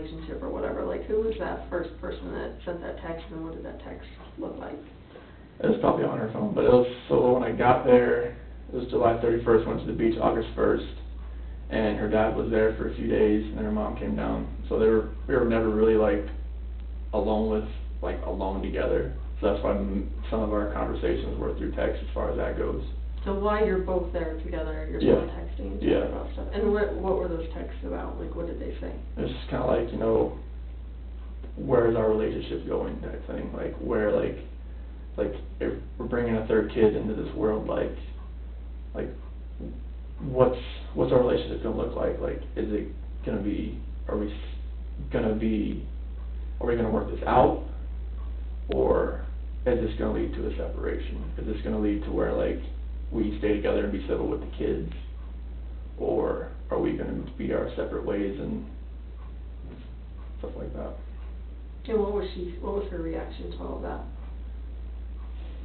relationship or whatever, like, who was that first person that sent that text, and what did that text look like? It was probably on her phone, but it was, so when I got there, it was July 31st, went to the beach August 1st, and her dad was there for a few days, and her mom came down. So we were never really, like, alone together. So that's why some of our conversations were through text as far as that goes. So while you're both there together, you're Yeah. both texting each Yeah. other about stuff. And what were those texts about? Like, what did they say? It's just kind of like, you know, where is our relationship going type thing. Like, where, like if we're bringing a third kid into this world, like what's our relationship going to look like? Like, is it going to be, are we going to work this out? Or is this going to lead to a separation? Is this going to lead to where, like, we stay together and be civil with the kids? Or are we going to be our separate ways and stuff like that? And what was her reaction to all of that?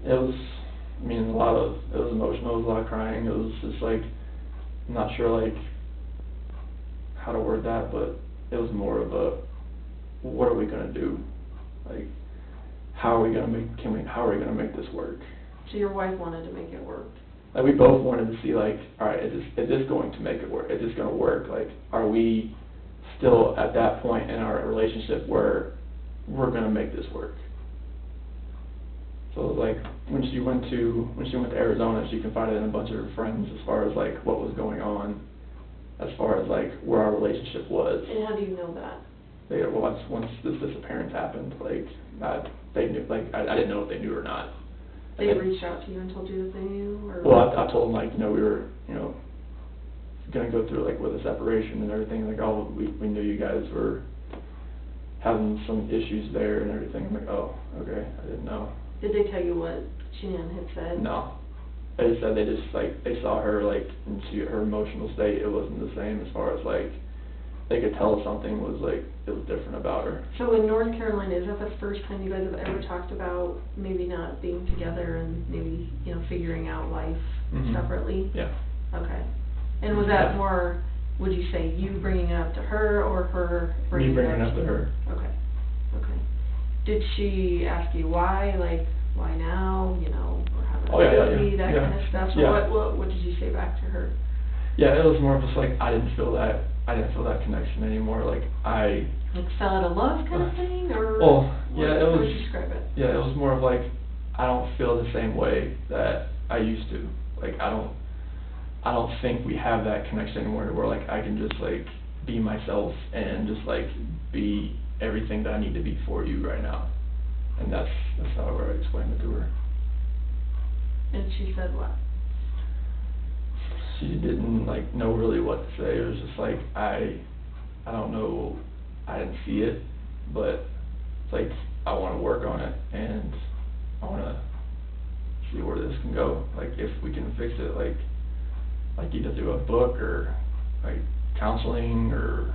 It was, I mean, it was emotional, it was a lot of crying. It was just like, I'm not sure, like, how to word that, but it was more of a, what are we going to do? Like, how are we going to make this work? So your wife wanted to make it work. Like, we both wanted to see, like, all right, is this going to make it work? Is this going to work? Like, are we still at that point in our relationship where we're going to make this work? So, like, when she went to Arizona, she confided in a bunch of her friends as far as, like, what was going on, as far as, like, where our relationship was. And how do you know that? Once this disappearance happened, like, they knew, like, I didn't know if they knew or not. They reached out to you and told you that they knew, or? Well, I told them, like, you know, we were, you know, gonna go through, like, with a separation and everything, like, oh, we knew you guys were having some issues there and everything. I'm like, oh, okay, I didn't know. Did they tell you what Shannon had said? No. They said they just, like, they saw her, like, and her emotional state, it wasn't the same as far as, like, they could tell something was, like, it was different about her. So in North Carolina, is that the first time you guys have ever talked about maybe not being together and maybe, you know, figuring out life separately? Yeah. Okay. And was that more, would you say you bringing it up to her, or her bringing it up to you? Me bringing it up to her. Okay. Okay. Did she ask you why, like, why now, you know, or having a baby, that kind of stuff? So yeah. What did you say back to her? Yeah, it was more of just like, I didn't feel that connection anymore. Like, Like, fell out of love kind of thing, or? Well, yeah, how would you describe it? Yeah, it was more of like, I don't feel the same way that I used to. Like, I don't think we have that connection anymore where, like, I can just, like, be myself and just, like, be everything that I need to be for you right now. And that's how I explained it to her. And she said what? She didn't, like, know really what to say. It was just like, I don't know, I didn't see it, but it's like, I want to work on it, and I want to see where this can go. Like, if we can fix it, like either through a book or, like, counseling or...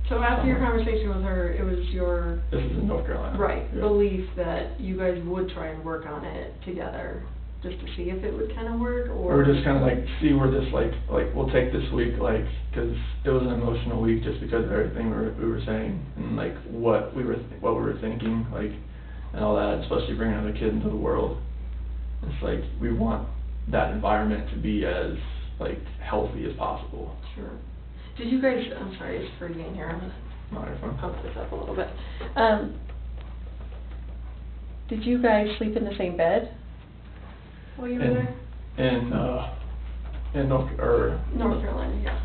So after your conversation with her, it was your... This is in North Carolina. Right, yeah. Belief that you guys would try and work on it together, just to see if it would kind of work, or... Or just kind of, like, see where this, like, we'll take this week, like, because it was an emotional week just because of everything we were saying, and, like, what we were thinking, like, and all that, especially bringing another kid into the world. It's like, we want that environment to be as, like, healthy as possible. Sure. Did you guys, I'm sorry, it's freezing in here, I'm just No, you're fine. pump this up a little bit. Did you guys sleep in the same bed while you were there? In North Carolina, yeah.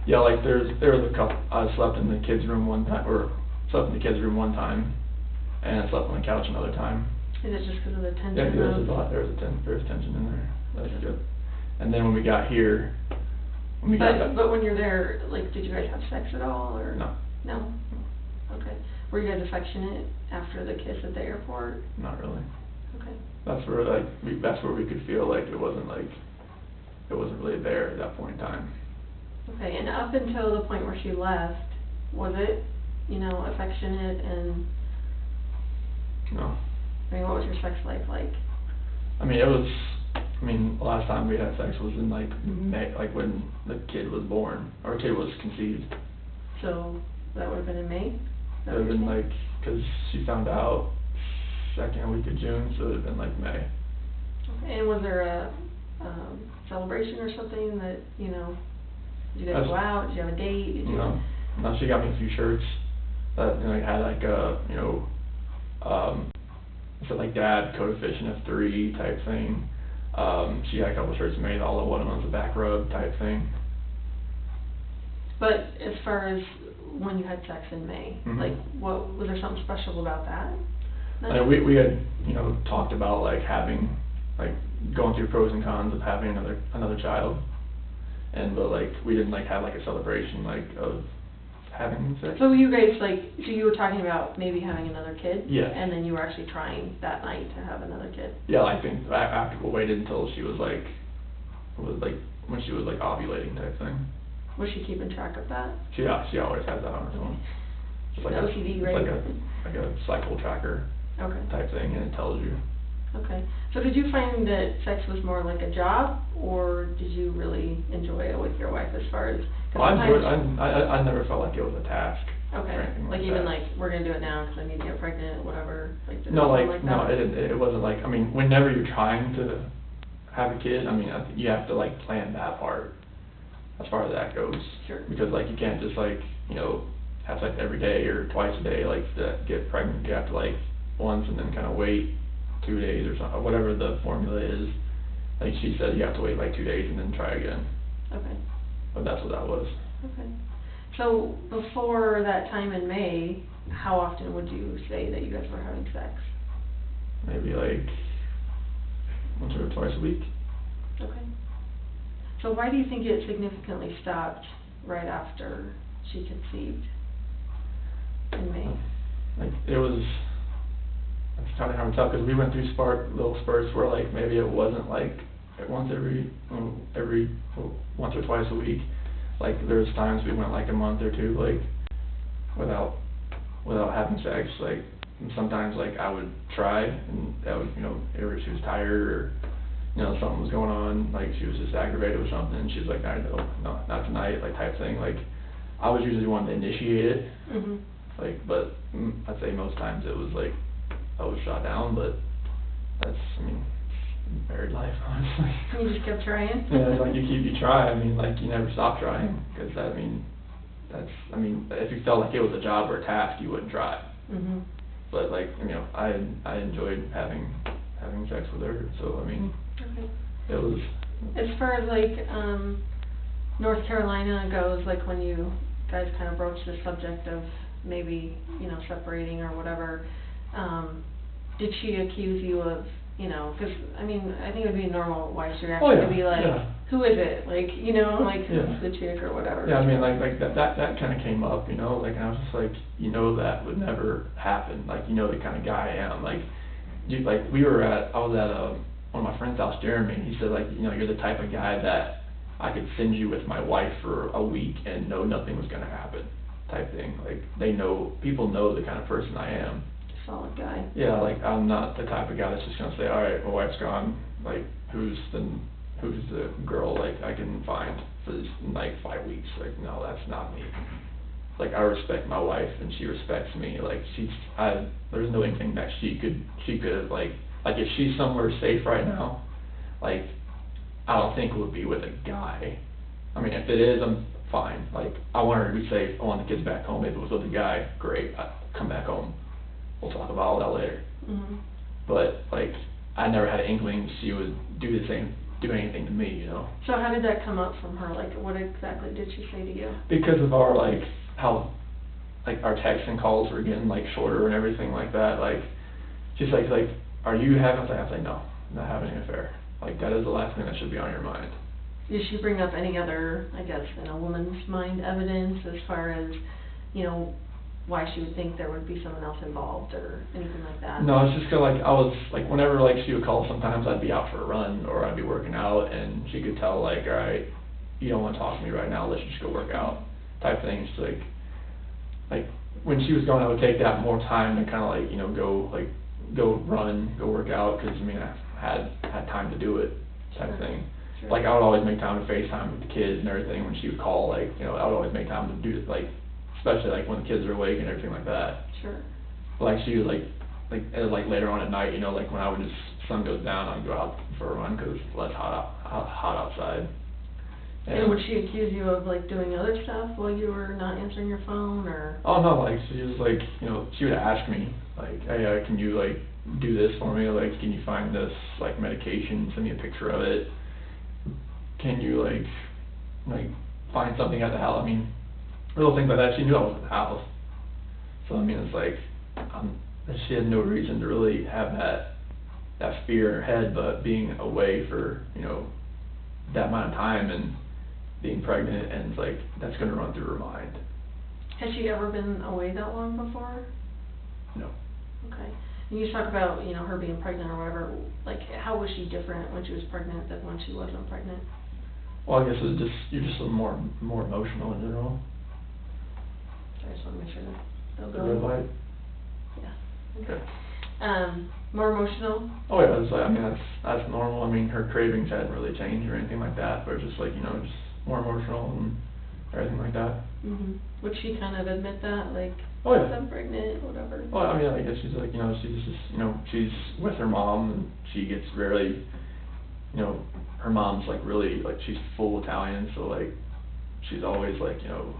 Yeah, like, there was a couple, I slept in the kids' room one time, and I slept on the couch another time. Is it just because of the tension? Yeah, there's tension in there. That's good. And then when we got here, But when you're there, like, did you guys have sex at all, or? No. No? Okay. Were you guys affectionate after the kiss at the airport? Not really. Okay. That's where we could feel like it wasn't really there at that point in time. Okay, and up until the point where she left, was it, you know, affectionate and? No. I mean, what was your sex life like? The last time we had sex was in, like, May, like, when the kid was born, or kid was conceived. So, That would have been in May? Is that It would have what been you're like, cause she found out second week of June, so it would have been like May. saying? Okay. And was there a, celebration or something that, you know, did you guys go out, did you have a date, did you? No, she got me a few shirts that, you know, had like a, you know, so like Dad, Code of Fishing F3 type thing. She had a couple shirts made, all of one of them was a back rub type thing. But as far as when you had sex in May, Mhm. like, what, was there something special about that? We had, you know, talked about like having, like, going through pros and cons of having another child. But like, we didn't like have like a celebration like of having sex. So you guys, like, so you were talking about maybe having another kid? Yes. And then you were actually trying that night to have another kid? Yeah, I think after we waited until she was like, when she was like ovulating type thing. Was she keeping track of that? She always has that on her phone. It's like OCD, it's right? like a cycle tracker Okay. type thing, and it tells you. Okay. So did you find that sex was more like a job, or did you really enjoy it with your wife as far as? I never felt like it was a task. Okay. Or anything Like like even that. like, we're gonna do it now because I need to get pregnant, whatever. Like, did it No, sound like, that? no, it wasn't like, I mean, whenever you're trying to have a kid, I mean, I think you have to like plan that part as far as that goes. Sure. Because like, you can't just like, you know, have sex every day or twice a day, like, to get pregnant. You have to like, once and then kind of wait 2 days or something, whatever the formula is. Like she said, you have to wait like 2 days and then try again. Okay. But that's what that was. Okay. So before that time in May, how often would you say that you guys were having sex? Maybe like once or twice a week. Okay. So why do you think it significantly stopped right after she conceived in May? Like, it's kind of hard to tell, because we went through little spurts where like maybe it wasn't like once or twice a week. Like there's times we went like a month or two like without having sex. Like, and sometimes like I would try, and that would, you know, either she was tired or, you know, something was going on, like she was just aggravated with something, and she was like, no, not tonight, like type thing. Like I was usually the one to initiate it. Mhm. Like, but I'd say most times it was like I was shot down, but that's, I mean, married life, honestly. You just kept trying? Yeah, it's like you try, I mean, like you never stop trying, because I mean, if you felt like it was a job or a task, you wouldn't try. Mhm. But like, you know, I enjoyed having sex with her, so I mean, Okay. it was. As far as like, North Carolina goes, like when you guys kind of broached the subject of maybe, you know, separating or whatever, did she accuse you of, you know, because, I mean, I think it would be a normal wife's reaction to be like, who is it? Like, you know, like, who's the chick or whatever. Yeah, I mean, like that kind of came up, you know, like, and I was just like, you know, that would never happen. Like, you know the kind of guy I am. Like, I was at one of my friend's house, Jeremy, and he said, like, you know, you're the type of guy that I could send you with my wife for a week and know nothing was gonna happen, type thing. Like, people know the kind of person I am. Solid guy. Yeah, like, I'm not the type of guy that's just gonna say, all right, my wife's gone, like, who's the girl, like, I can find for this, like, 5 weeks. Like, no, that's not me. Like, I respect my wife, and she respects me. Like, there's no inkling that she could have, like, if she's somewhere safe right now, like, I don't think it would be with a guy. I mean, if it is, I'm fine. Like, I want her to be safe. I want the kids back home. If it was with a guy, great. I'd come back home. We'll talk about all that later. Mhm. But, like, I never had an inkling she would do anything to me, you know. So how did that come up from her? Like, what exactly did she say to you? Because of our, like, how, like, our texts and calls were getting, like, shorter and everything like that. Like, she's like, are you having, I was like, no, I'm not having an affair. Like, that is the last thing that should be on your mind. Did she bring up any other, I guess, in a woman's mind, evidence as far as, you know, why she would think there would be someone else involved or anything like that? No, it's just 'cause, like, I was, like, whenever, like, she would call, sometimes I'd be out for a run or I'd be working out, and she could tell, like, all right, you don't want to talk to me right now, let's just go work out, type thing. She's like, when she was gone, I would take that more time to kind of, like, you know, go run, go work out, because, I mean, I had time to do it, type thing. Sure. Like, I would always make time to FaceTime with the kids and everything when she would call, like, you know, I would always make time to do, like, especially like when the kids are awake and everything like that. Sure. Like she was like later on at night, you know, like when I would just, sun goes down, I'd go out for a run because it's less hot outside. And would she accuse you of like doing other stuff while you were not answering your phone, or? Oh no, like she was like, you know, she would ask me like, hey, can you like do this for me? Like, can you find this like medication? Send me a picture of it. Can you like find something at the house? I mean, little things like that. She knew I was at the house, so I mean, it's like she had no reason to really have that fear in her head, but being away for, you know, that amount of time and being pregnant, and it's like that's going to run through her mind. Has she ever been away that long before? No. Okay. And you talk about, you know, her being pregnant or whatever. Like, how was she different when she was pregnant than when she wasn't pregnant? Well, I guess it's just, you're just more emotional in general. I just want to make sure that they'll The go. red light. Yeah. Okay. More emotional? Oh yeah, it's like, I mean, that's normal. I mean, her cravings hadn't really changed or anything like that, but it's just like, you know, just more emotional and everything like that. Mhm. Would she kind of admit that, like, Oh yeah. I'm pregnant, whatever? Well, I mean, I guess she's like, you know, she's just, you know, she's with her mom, and she gets rarely, you know, her mom's like really, like, she's full Italian, so like, she's always like, you know,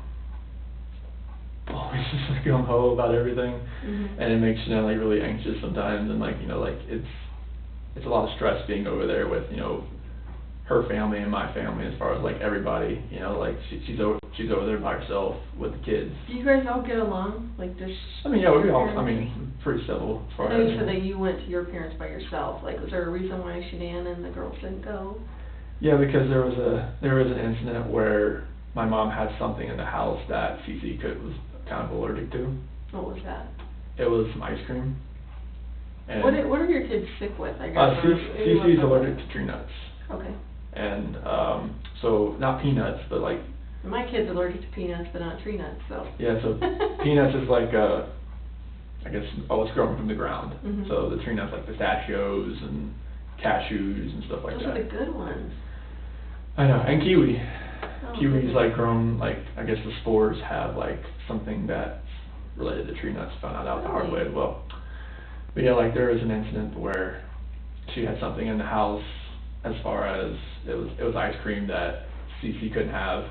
always just like gung ho about everything, Mhm. and it makes you know like really anxious sometimes, and like, you know, like it's a lot of stress being over there with, you know, her family and my family, as far as like everybody, you know, like she's over there by herself with the kids. Do you guys all get along? Like, does I mean, yeah, we your all, I parents- mean, pretty civil as far I know as. you said that you went to your parents by yourself. Like, was there a reason why Shanann and the girls didn't go? Yeah, because there was an incident where my mom had something in the house that Cece was kind of allergic to. What was that? It was some ice cream. And What are your kids sick with, I guess? Cece's allergic to tree nuts. Okay. And so not peanuts, but like. My kid's allergic to peanuts, but not tree nuts, so. Yeah, so peanuts is like I guess, it's growing from the ground. Mhm. So the tree nuts like pistachios and cashews and stuff like Those that. are the good ones. I know, and kiwi. Oh, Kiwi's goodness. like grown, like, I guess the spores have like something that's related to tree nuts, found out the hard way Really? as well. But yeah, like there was an incident where she had something in the house, as far as it was ice cream that Cece couldn't have,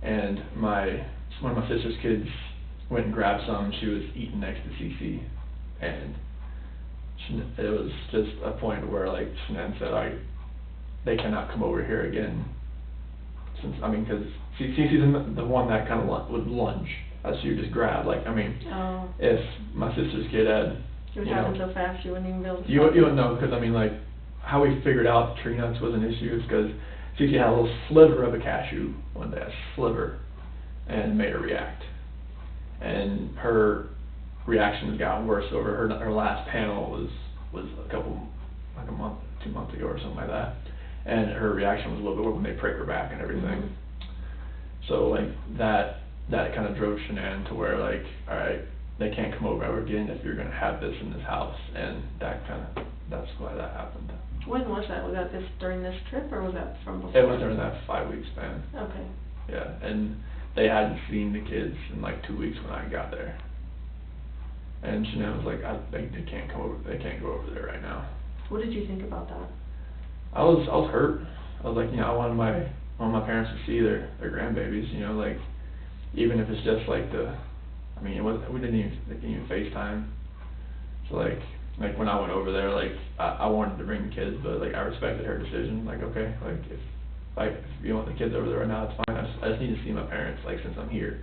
and one of my sister's kids went and grabbed some. She was eating next to Cece, and it was just a point where like Shanann said, they cannot come over here again. Since, I mean, because Cece's the one that kind of would lunge, as she would just grab. Like, I mean, Oh. if my sister's kid had, It would you happen know, so fast you wouldn't even be able to you stop it. wouldn't know, because I mean, like, how we figured out tree nuts was an issue is because Cece had a little sliver of a cashew one day, a sliver, and it made her react. And her reaction has gotten worse over her last panel was like a month, 2 months ago or something like that. And her reaction was a little bit worse when they prick her back and everything. Mhm. So like that kind of drove Shanann to where like, all right, they can't come over ever again if you're gonna have this in this house, and that's why that happened. When was that? Was that during this trip, or was that from before? It was during that 5-week span. Okay. Yeah, and they hadn't seen the kids in like 2 weeks when I got there. And Shanann was like, they can't come over, they can't go over there right now. What did you think about that? I was hurt. I was like, you know, I wanted my parents to see their grandbabies, you know, like, even if it's just like we didn't even FaceTime. So like when I went over there, like, I wanted to bring the kids, but like, I respected her decision. Like, okay, like, if you want the kids over there right now, it's fine. I just need to see my parents, like, since I'm here.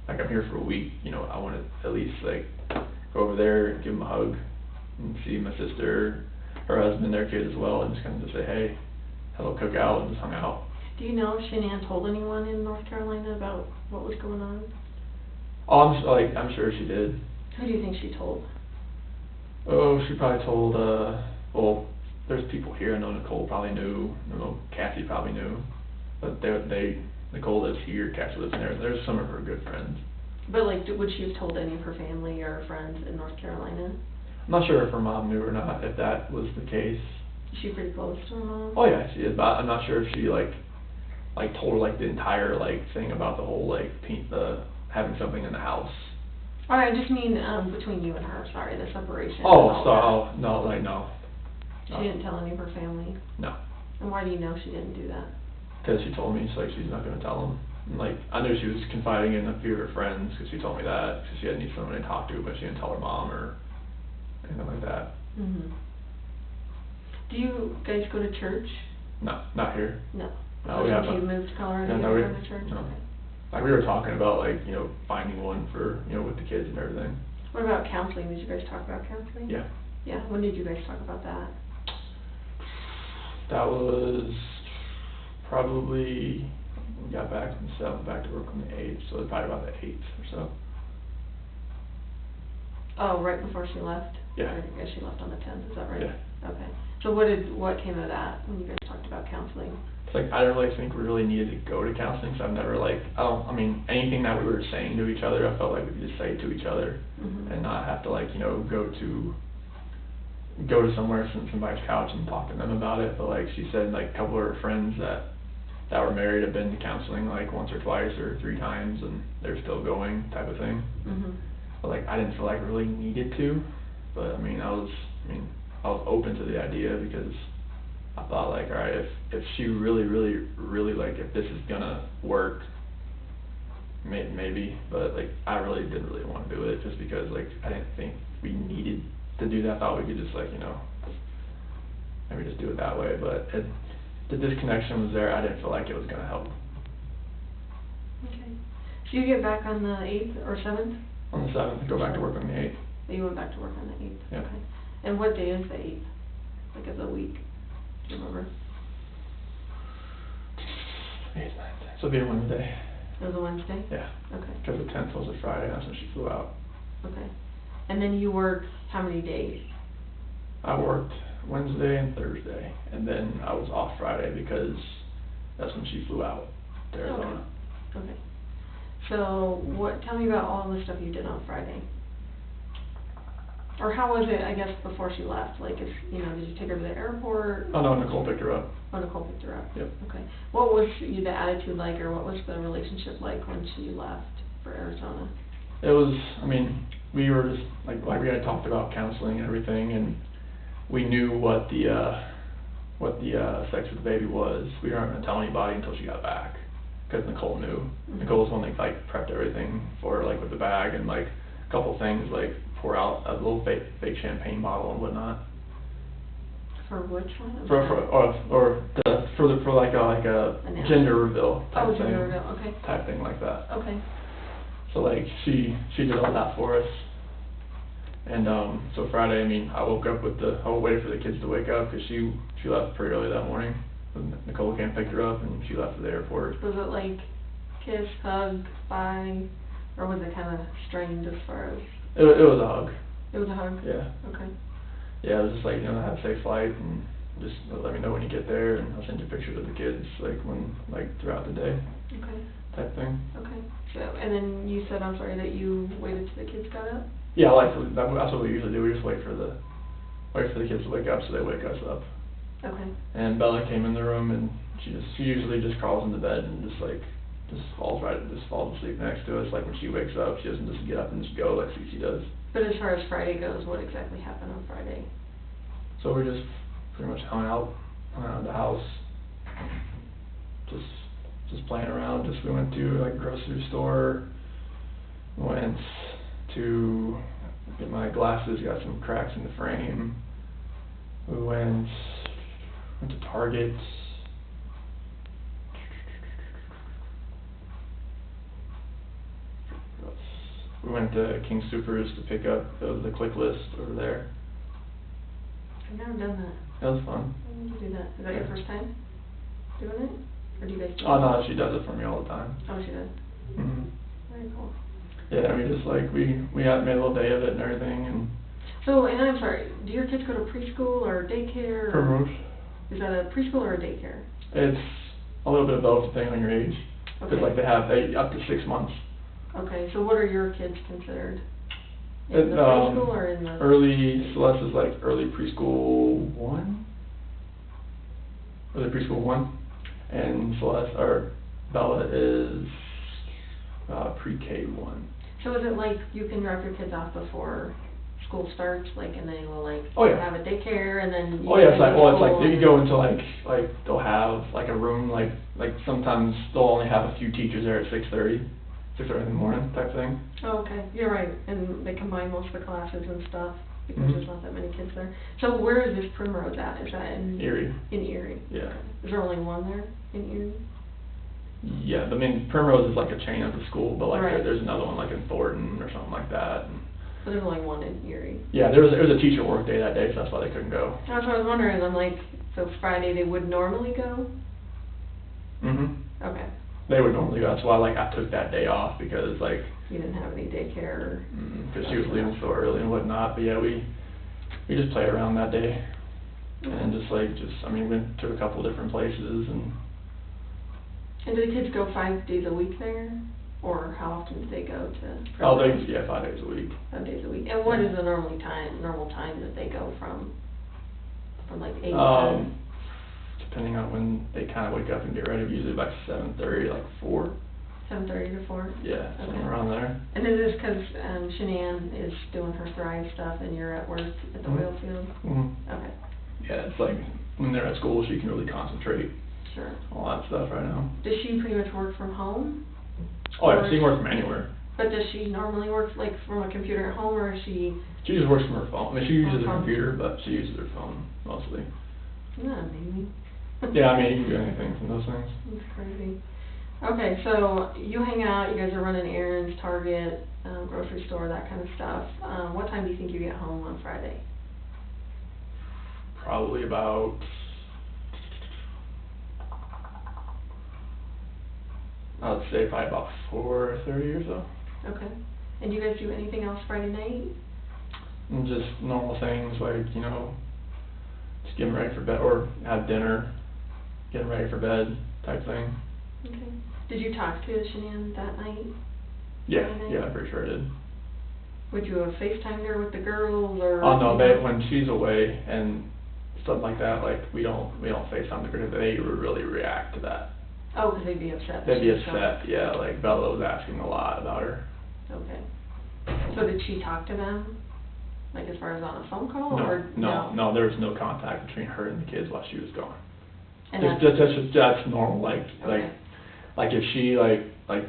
Like, I'm here for a week, you know, I want to at least, like, go over there, give them a hug, and see my sister, her husband, their kid as well, and just kind of just say, hey, had a little cookout, and just hung out. Do you know if Shanann told anyone in North Carolina about what was going on? Oh, I'm sure she did. Who do you think she told? Oh, she probably told, well, there's people here. I know Nicole probably knew. I know Kathy probably knew. But Nicole lives here, Kathy lives there. There's some of her good friends. But like, would she have told any of her family or friends in North Carolina? I'm not sure if her mom knew or not, if that was the case. Is she pretty close to her mom? Oh yeah, she is, but I'm not sure if she like told her like the entire like thing about the whole like having something in the house. I just mean, between you and her, sorry, the separation. Oh, and so, all that. no, like, no. She didn't tell any of her family? No. And why do you know she didn't do that? Because she told me, she's not gonna tell them. And, I knew she was confiding in a few of her friends, because she told me that, because she had need someone to talk to, but she didn't tell her mom or anything like that. Mhm. Do you guys go to church? No, not here. No. No, we have Since you moved to Colorado, you no, don't go to church? no. Okay. We were talking about, finding one for, with the kids and everything. What about counseling? Did you guys talk about counseling? Yeah. Yeah, when did you guys talk about that? That was probably, we got back on the 7th, back to work on the 8th, so it was probably about the 8th or so. Oh, right before she left? Yeah. Or I guess she left on the 10th, is that right? Yeah. Okay. So what came of that when you guys talked about counseling? It's I didn't really think we really needed to go to counseling, so I've never anything that we were saying to each other, I felt like we could just say to each other, Mhm. and not have to go to somewhere, sit on somebody's couch and talk to them about it. But she said, a couple of her friends that were married have been to counseling once or twice or 3 times, and they're still going, type of thing. Mhm. But I didn't feel like we really needed to, but I was open to the idea, because I thought alright, if she really, if this is gonna work, maybe, but I really didn't really want to do it, just because I didn't think we needed to do that. I thought we could just maybe just do it that way, but the disconnection was there. I didn't feel like it was gonna help. Okay. So you get back on the 8th or 7th? On the 7th, go back to work on the 8th. Oh, you went back to work on the 8th? Yeah. Okay. And what day is the 8th? Of the week? Do you remember? 8th, 9th. So it'll be a Wednesday. It was a Wednesday? Yeah. Okay. Because the 10th was a Friday, that's when she flew out. Okay. And then you worked how many days? I worked Wednesday and Thursday, and then I was off Friday because that's when she flew out to Arizona. Okay. So tell me about all the stuff you did on Friday. Or how was it, I guess, before she left? Did you take her to the airport? Oh no, Nicole picked her up. Oh, Nicole picked her up? Yep. Okay. What was the attitude like, or what was the relationship like when she left for Arizona? It was, we were just, we had talked about counseling and everything, and we knew what the sex with the baby was. We weren't going to tell anybody until she got back, because Nicole knew. Mm-hmm. Nicole was the one that prepped everything for her, with the bag and a couple things, pour out a little fake champagne bottle and whatnot. For which one? For a gender reveal type thing. Gender reveal, okay. Type thing like that. Okay. So she did all that for us. And so Friday, I woke up I waited for the kids to wake up, because she left pretty early that morning. Nicole came and picked her up, and she left for the airport. Was it kiss, hug, bye, or was it kind of strained as far as? It was a hug. It was a hug? Yeah. Okay. Yeah, it was just have a safe flight, and just let me know when you get there, and I'll send you pictures of the kids, throughout the day. Okay. Type thing. Okay. So, and then you said, I'm sorry, that you waited till the kids got up? Yeah, that's what we usually do. We just wait for the kids to wake up, so they wake us up. Okay. And Bella came in the room, and she usually just crawls into bed and just falls asleep next to us. When she wakes up, she doesn't just get up and just go like Cece does. But as far as Friday goes, what exactly happened on Friday? So we just pretty much hung out around the house, just playing around. We went to grocery store, went to get my glasses, got some cracks in the frame. We went to Target. We went to King Soopers to pick up the click list over there. I've never done that. That was fun. When did you do that? Is that your first time doing it? Or do you guys do it? Oh no, she does it for me all the time. Oh, she does? Mhm. Very cool. Yeah, we just we had made a little day of it and everything, and. So, and I'm sorry, do your kids go to preschool or daycare? For most. Is that a preschool or a daycare? It's a little bit of both, depending on your age. Because Okay. they have up to 6 months. Okay, so what are your kids considered? In the It, preschool or in the? Celeste is early preschool 1. Early preschool 1, and Bella is pre-K 1. So is it like you can drop your kids off before school starts, like, and they will like Oh, yeah. have a daycare and then you Oh yeah, it's can like, go well, to it's like, school you go into like, they'll have like a room, like sometimes they'll only have a few teachers there at 6:30 in the morning type thing. Oh, okay, you're right, and they combine most of the classes and stuff, because Mhm. there's not that many kids there. So where is this Primrose at? Is that in? Erie. In Erie? Yeah. Is there only one there in Erie? Yeah, I mean, Primrose is like a chain of the school, but like Right. there's another one like in Thornton or something like that. And But there's only one in Erie. yeah, there was a teacher work day that day, so that's why they couldn't go. That's what I was wondering, I'm like, so Friday they would normally go? Mhm. Okay, They would normally go. That's why like I took that day off because like you didn't have any daycare or? because she was leaving so early and whatnot. But yeah, we just played around that day and I mean, went to a couple different places and. And do the kids go 5 days a week there, or how often do they go to? Oh, Primrose? yeah, 5 days a week. 5 days a week, and what is the normal time that they go from like 8 to? Depending on when they kind of wake up and get ready, usually by 7:30, like 4. 7:30 to 4? Yeah, Okay. somewhere around there. And is this because Shanann is doing her Thrive stuff and you're at work at the Mhm. oil field? Mhm. Okay, Yeah, it's like when they're at school, she can really concentrate sure. on all that stuff right now. Does she pretty much work from home? Oh yeah, Or- she can work from anywhere. But does she normally work like from a computer at home, or is she? She just works from her phone. I mean, she uses a phone. computer, but she uses her phone mostly. Isn't that amazing? Yeah, I mean, you can do anything from those things. That's crazy. Okay, so you hang out, you guys are running errands, Target, grocery store, that kind of stuff. What time do you think you get home on Friday? Probably about, I would say probably about 4:30 or so. Okay. And do you guys do anything else Friday night? And just normal things like, just getting ready for bed or have dinner, getting ready for bed type thing. Okay. Did you talk to Shanann that night? Yeah, Friday night? yeah, I'm pretty sure I did. Would you have FaceTimed her with the girls, or? Oh no, when she's away and stuff like that, like we don't FaceTime the girls. They would really react to that. Oh, because they'd be upset. that They'd be she was gone. upset, yeah, like Bella was asking a lot about her. Okay. So did she talk to them, like as far as on a phone call, or? No, there was no contact between her and the kids while she was gone. And That's normal, Okay. like if she like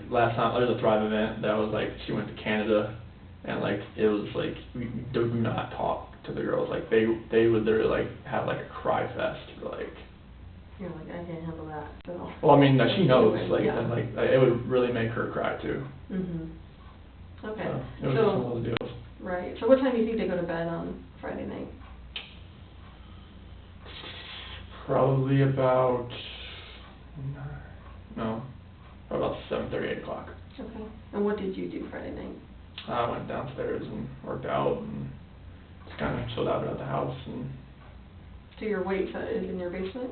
last time, there was a Thrive event that was like, she went to Canada and like, it was like, we do not talk to the girls, like they would literally like have like a cry fest, like. You're like, I can't handle that, so. Well, I mean, like, she knows, like, Yeah. and like, it would really make her cry too. Mhm. Okay. So, it was just one of those deals. Right, so what time do you think they go to bed on Friday night? Probably about, about 7:30, 8 o'clock. Okay. And what did you do Friday night? I went downstairs and worked out and just kind of chilled out at the house and. So your weight is in your basement?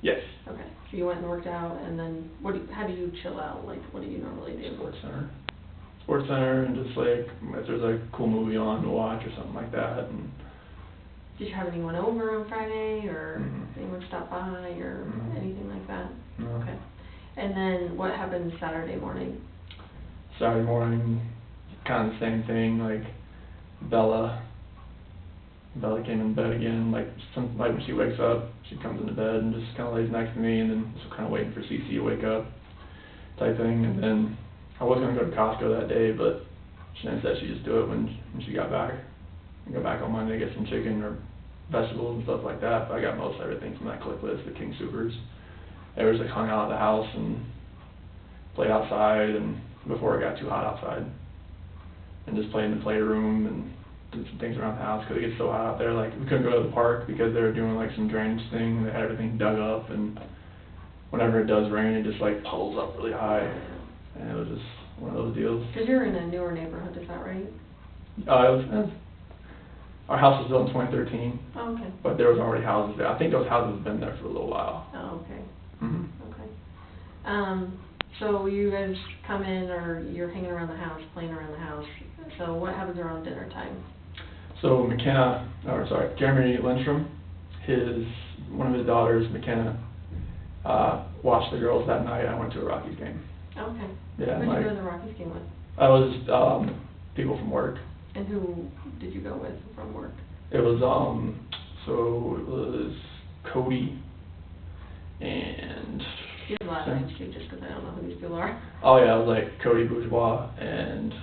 Yes. Okay, so you went and worked out, and then how do you chill out? Like, what do you normally do? Sports Center, and just like, if there's a cool movie on to watch or something like that, and. Did you have anyone over on Friday, or Mhm. anyone stop by, or Mhm. anything like that? No. Okay. And then what happened Saturday morning? Saturday morning, kind of the same thing, like, Bella came in bed again, like when she wakes up, she comes into bed and just kind of lays next to me, and then just kind of waiting for Cece to wake up, type thing. And then I was gonna go to Costco that day, but she then said she'd just do it when she got back. I go back on Monday, get some chicken or vegetables and stuff like that. But I got most everything from that click list, the King Soopers. They were just like hung out at the house and played outside, and before it got too hot outside, and just played in the playroom and did some things around the house because it gets so hot out there. Like, we couldn't go to the park because they were doing like some drainage thing. They had everything dug up, and whenever it does rain, it just like puddles up really high, and it was just one of those deals. Because you're in a newer neighborhood, is that right? Our house was built in 2013, Oh, okay. but there was already houses there. I think those houses have been there for a little while. Oh, okay. Mhm. Okay. So you guys come in, or you're hanging around the house, playing around the house. So what happens around dinner time? So Jeremy Lindstrom, one of his daughters, McKenna, watched the girls that night. I went to a Rockies game. Okay. Yeah, Who did you like- go to the Rockies game with? I was, people from work. And who did you go with from work? It was, so it was Cody and... You have last names too, just 'cause I don't know who these people are. Oh yeah, it was like Cody Bourgeois and...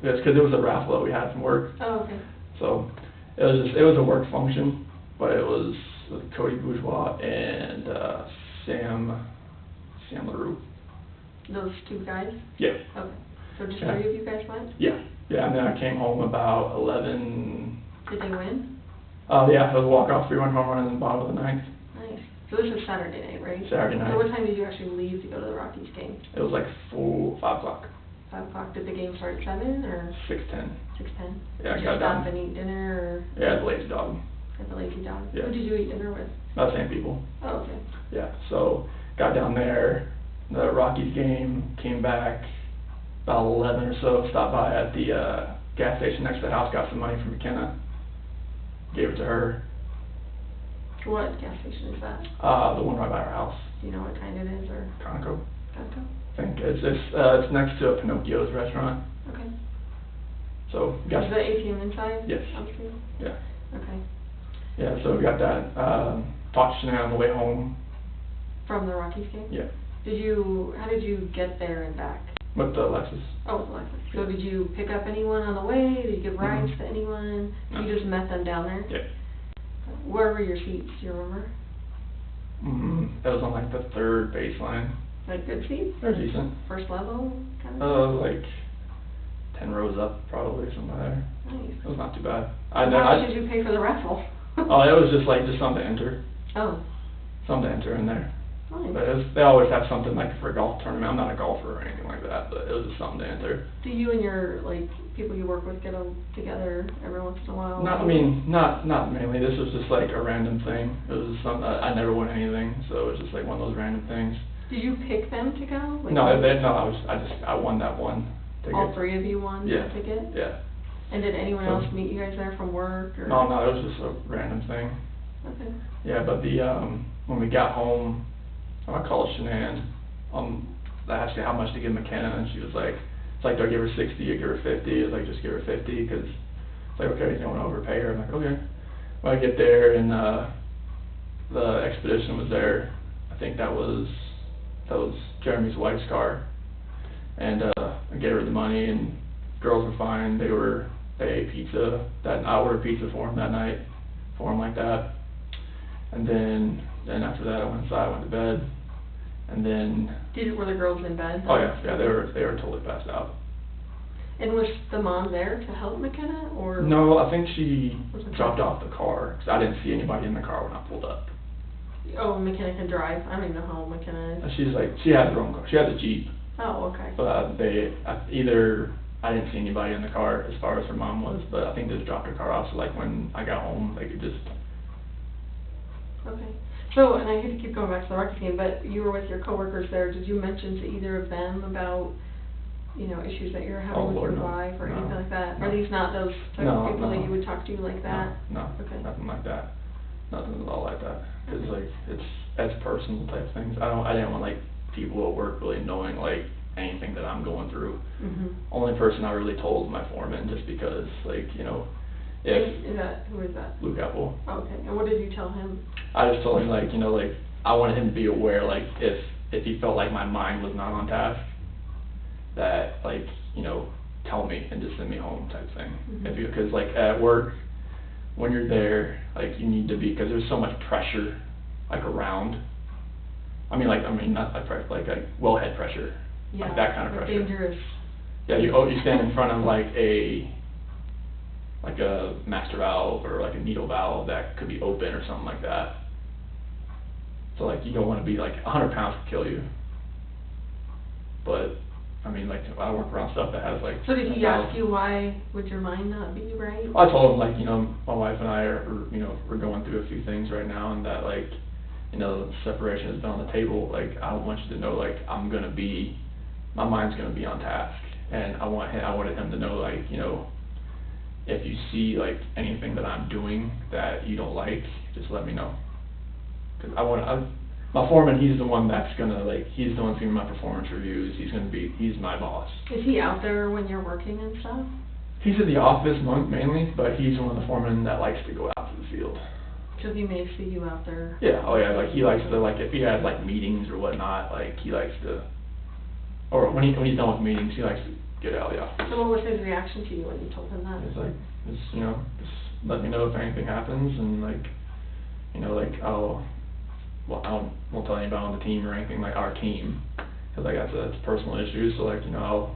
Yes, because it was a raffle that we had from work. Oh, okay. So it was a work function, but it was with Cody Bourgeois and Sam LaRue. Those two guys? Yeah. Okay. So just Yeah. 3 of you guys went? Yeah, and then I came home about 11. Did they win? Yeah, it was a walk-off 3-run home run in the bottom of the ninth. Nice. So this was Saturday night, right? Saturday night. So what time did you actually leave to go to the Rockies game? It was like 5 o'clock. 5 o'clock. Did the game start at 7 or? 6:10. 6:10? Yeah, I Did got you done. stop and eat dinner Yeah, the lazy dog. or at the Lazy Dog? Yeah. Who did you eat dinner with? About the same people. Oh, okay. Yeah, so got down there, the Rockies game, came back about 11 or so, stopped by at the gas station next to the house, got some money from McKenna, gave it to her. What gas station is that? The one right by our house, Do you know what kind it is or? Conoco. Gonco? I think it's next to a Pinocchio's restaurant, Okay. so Is got the ATM inside? Yes. Obviously? yeah, Okay. yeah. So we got that. Talked to Shanae on the way home. From the Rockies game? Yeah, How did you get there and back? with the Lexus. Oh, with Alexis. So did you pick up anyone on the way? Did you give rides Mhm. to anyone? No. You just met them down there? Yeah. Where were your seats? Do you remember? That was on like the third baseline. Like good seats? They're decent. First level kind of? Like 10 rows up, probably, somewhere there. Nice. It was not too bad. How much did you pay for the raffle? Oh, it was just something to enter, Oh, something to enter in there. nice. But they always have something like for a golf tournament. I'm not a golfer or anything like that, but it was just something to enter. Do you and your, people you work with get together every once in a while? Not mainly. This was just like a random thing. It was just something, I never won anything, so it was just like one of those random things. Did you pick them to go? Like, I won that one ticket. all 3 of you won Yeah. the ticket? Yeah. And did anyone So- else meet you guys there from work or? No, it was just a random thing. Okay. Yeah, but when we got home, I called Shanann, I asked her how much to give McKenna, and she was like, it's like, do I give her 60 or give her 50? It's like, just give her 50, because it's like, okay, you don't want to overpay her. I'm like, okay. Well, I get there, and the Expedition was there. I think that was Jeremy's wife's car, and I gave her the money, and girls were fine. They ate pizza. I ordered pizza for them that night, for them like that. And then after that, I went inside, went to bed, and then. Were the girls in bed? Oh yeah, they were totally passed out. And was the mom there to help McKenna, or? No, I think she Was it dropped her? off the car, because I didn't see anybody in the car when I pulled up. Oh, McKenna can drive. I don't even know how old McKenna is. And she had her own car. She had a Jeep, Oh, okay. but I didn't see anybody in the car as far as her mom was, but I think they just dropped her car off, so like when I got home, they could just. Okay. So, and I hate to keep going back to the Rockies game, but you were with your coworkers there. Did you mention to either of them about, issues that you're having Oh, with Lord, your no. wife or No. anything like that? No. Are these not those type No, of people that no. you would talk to like that? No, Okay. nothing like that. Nothing at all like that. Cause Okay. it's personal type things. I didn't want like people at work really knowing like anything that I'm going through. Mhm. Only person I really told was my foreman, just because if Who is that? Luke Apple. Okay. And what did you tell him? I just told him I wanted him to be aware if he felt like my mind was not on task, that tell me and just send me home type thing. Mhm. Because at work, when you're there, you need to be, because there's so much pressure around. Not wellhead pressure, Yeah. that kind of like pressure. dangerous. Yeah, you stand in front of a master valve or a needle valve that could be open or something like that. So you don't want to be 100 pounds could kill you. But I work around stuff that has So did he valves. ask you why would your mind not be right? I told him my wife and I are we're going through a few things right now, and that separation has been on the table. I want you to know my mind's gonna be on task, and I wanted him to know if you see anything that I'm doing that you don't like, just let me know. Cause my foreman, he's the one that's gonna, like, he's the one that's giving my performance reviews, he's my boss. Is he out there when you're working and stuff? He's in the office mainly, but he's one of the foremen that likes to go out to the field. Cause he may see you out there. Yeah, oh yeah, like, he likes to, like, if he has, like, meetings or whatnot, like, he likes to, or when he's done with meetings, he likes to get out of the office. So what was his reaction to you when you told him that? It's like, you know, just let me know if anything happens, and like, you know, like, I won't tell anybody on the team or anything, like our team, cause like that's a personal issue, so like, you know, I'll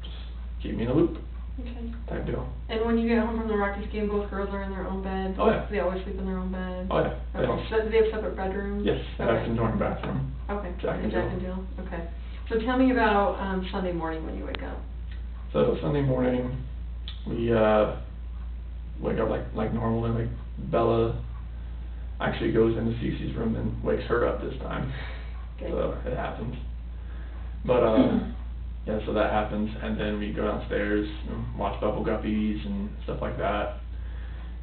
just keep me in the loop. Okay. Type deal. And when you get home from the Rockies game, both girls are in their own bed? Oh, yeah. Do they always sleep in their own bed? Oh, yeah. They Okay, don't- so do they have separate bedrooms? Yes, they have Okay. a joint bathroom. Okay, Jack and Jack Jill. and Jill, okay. So tell me about, Sunday morning when you wake up. So Sunday morning, we, wake up like normal, and like Bella actually goes into Cece's room and wakes her up this time. Okay. So it happens. But, yeah, so that happens, and then we go downstairs and watch Bubble Guppies and stuff like that.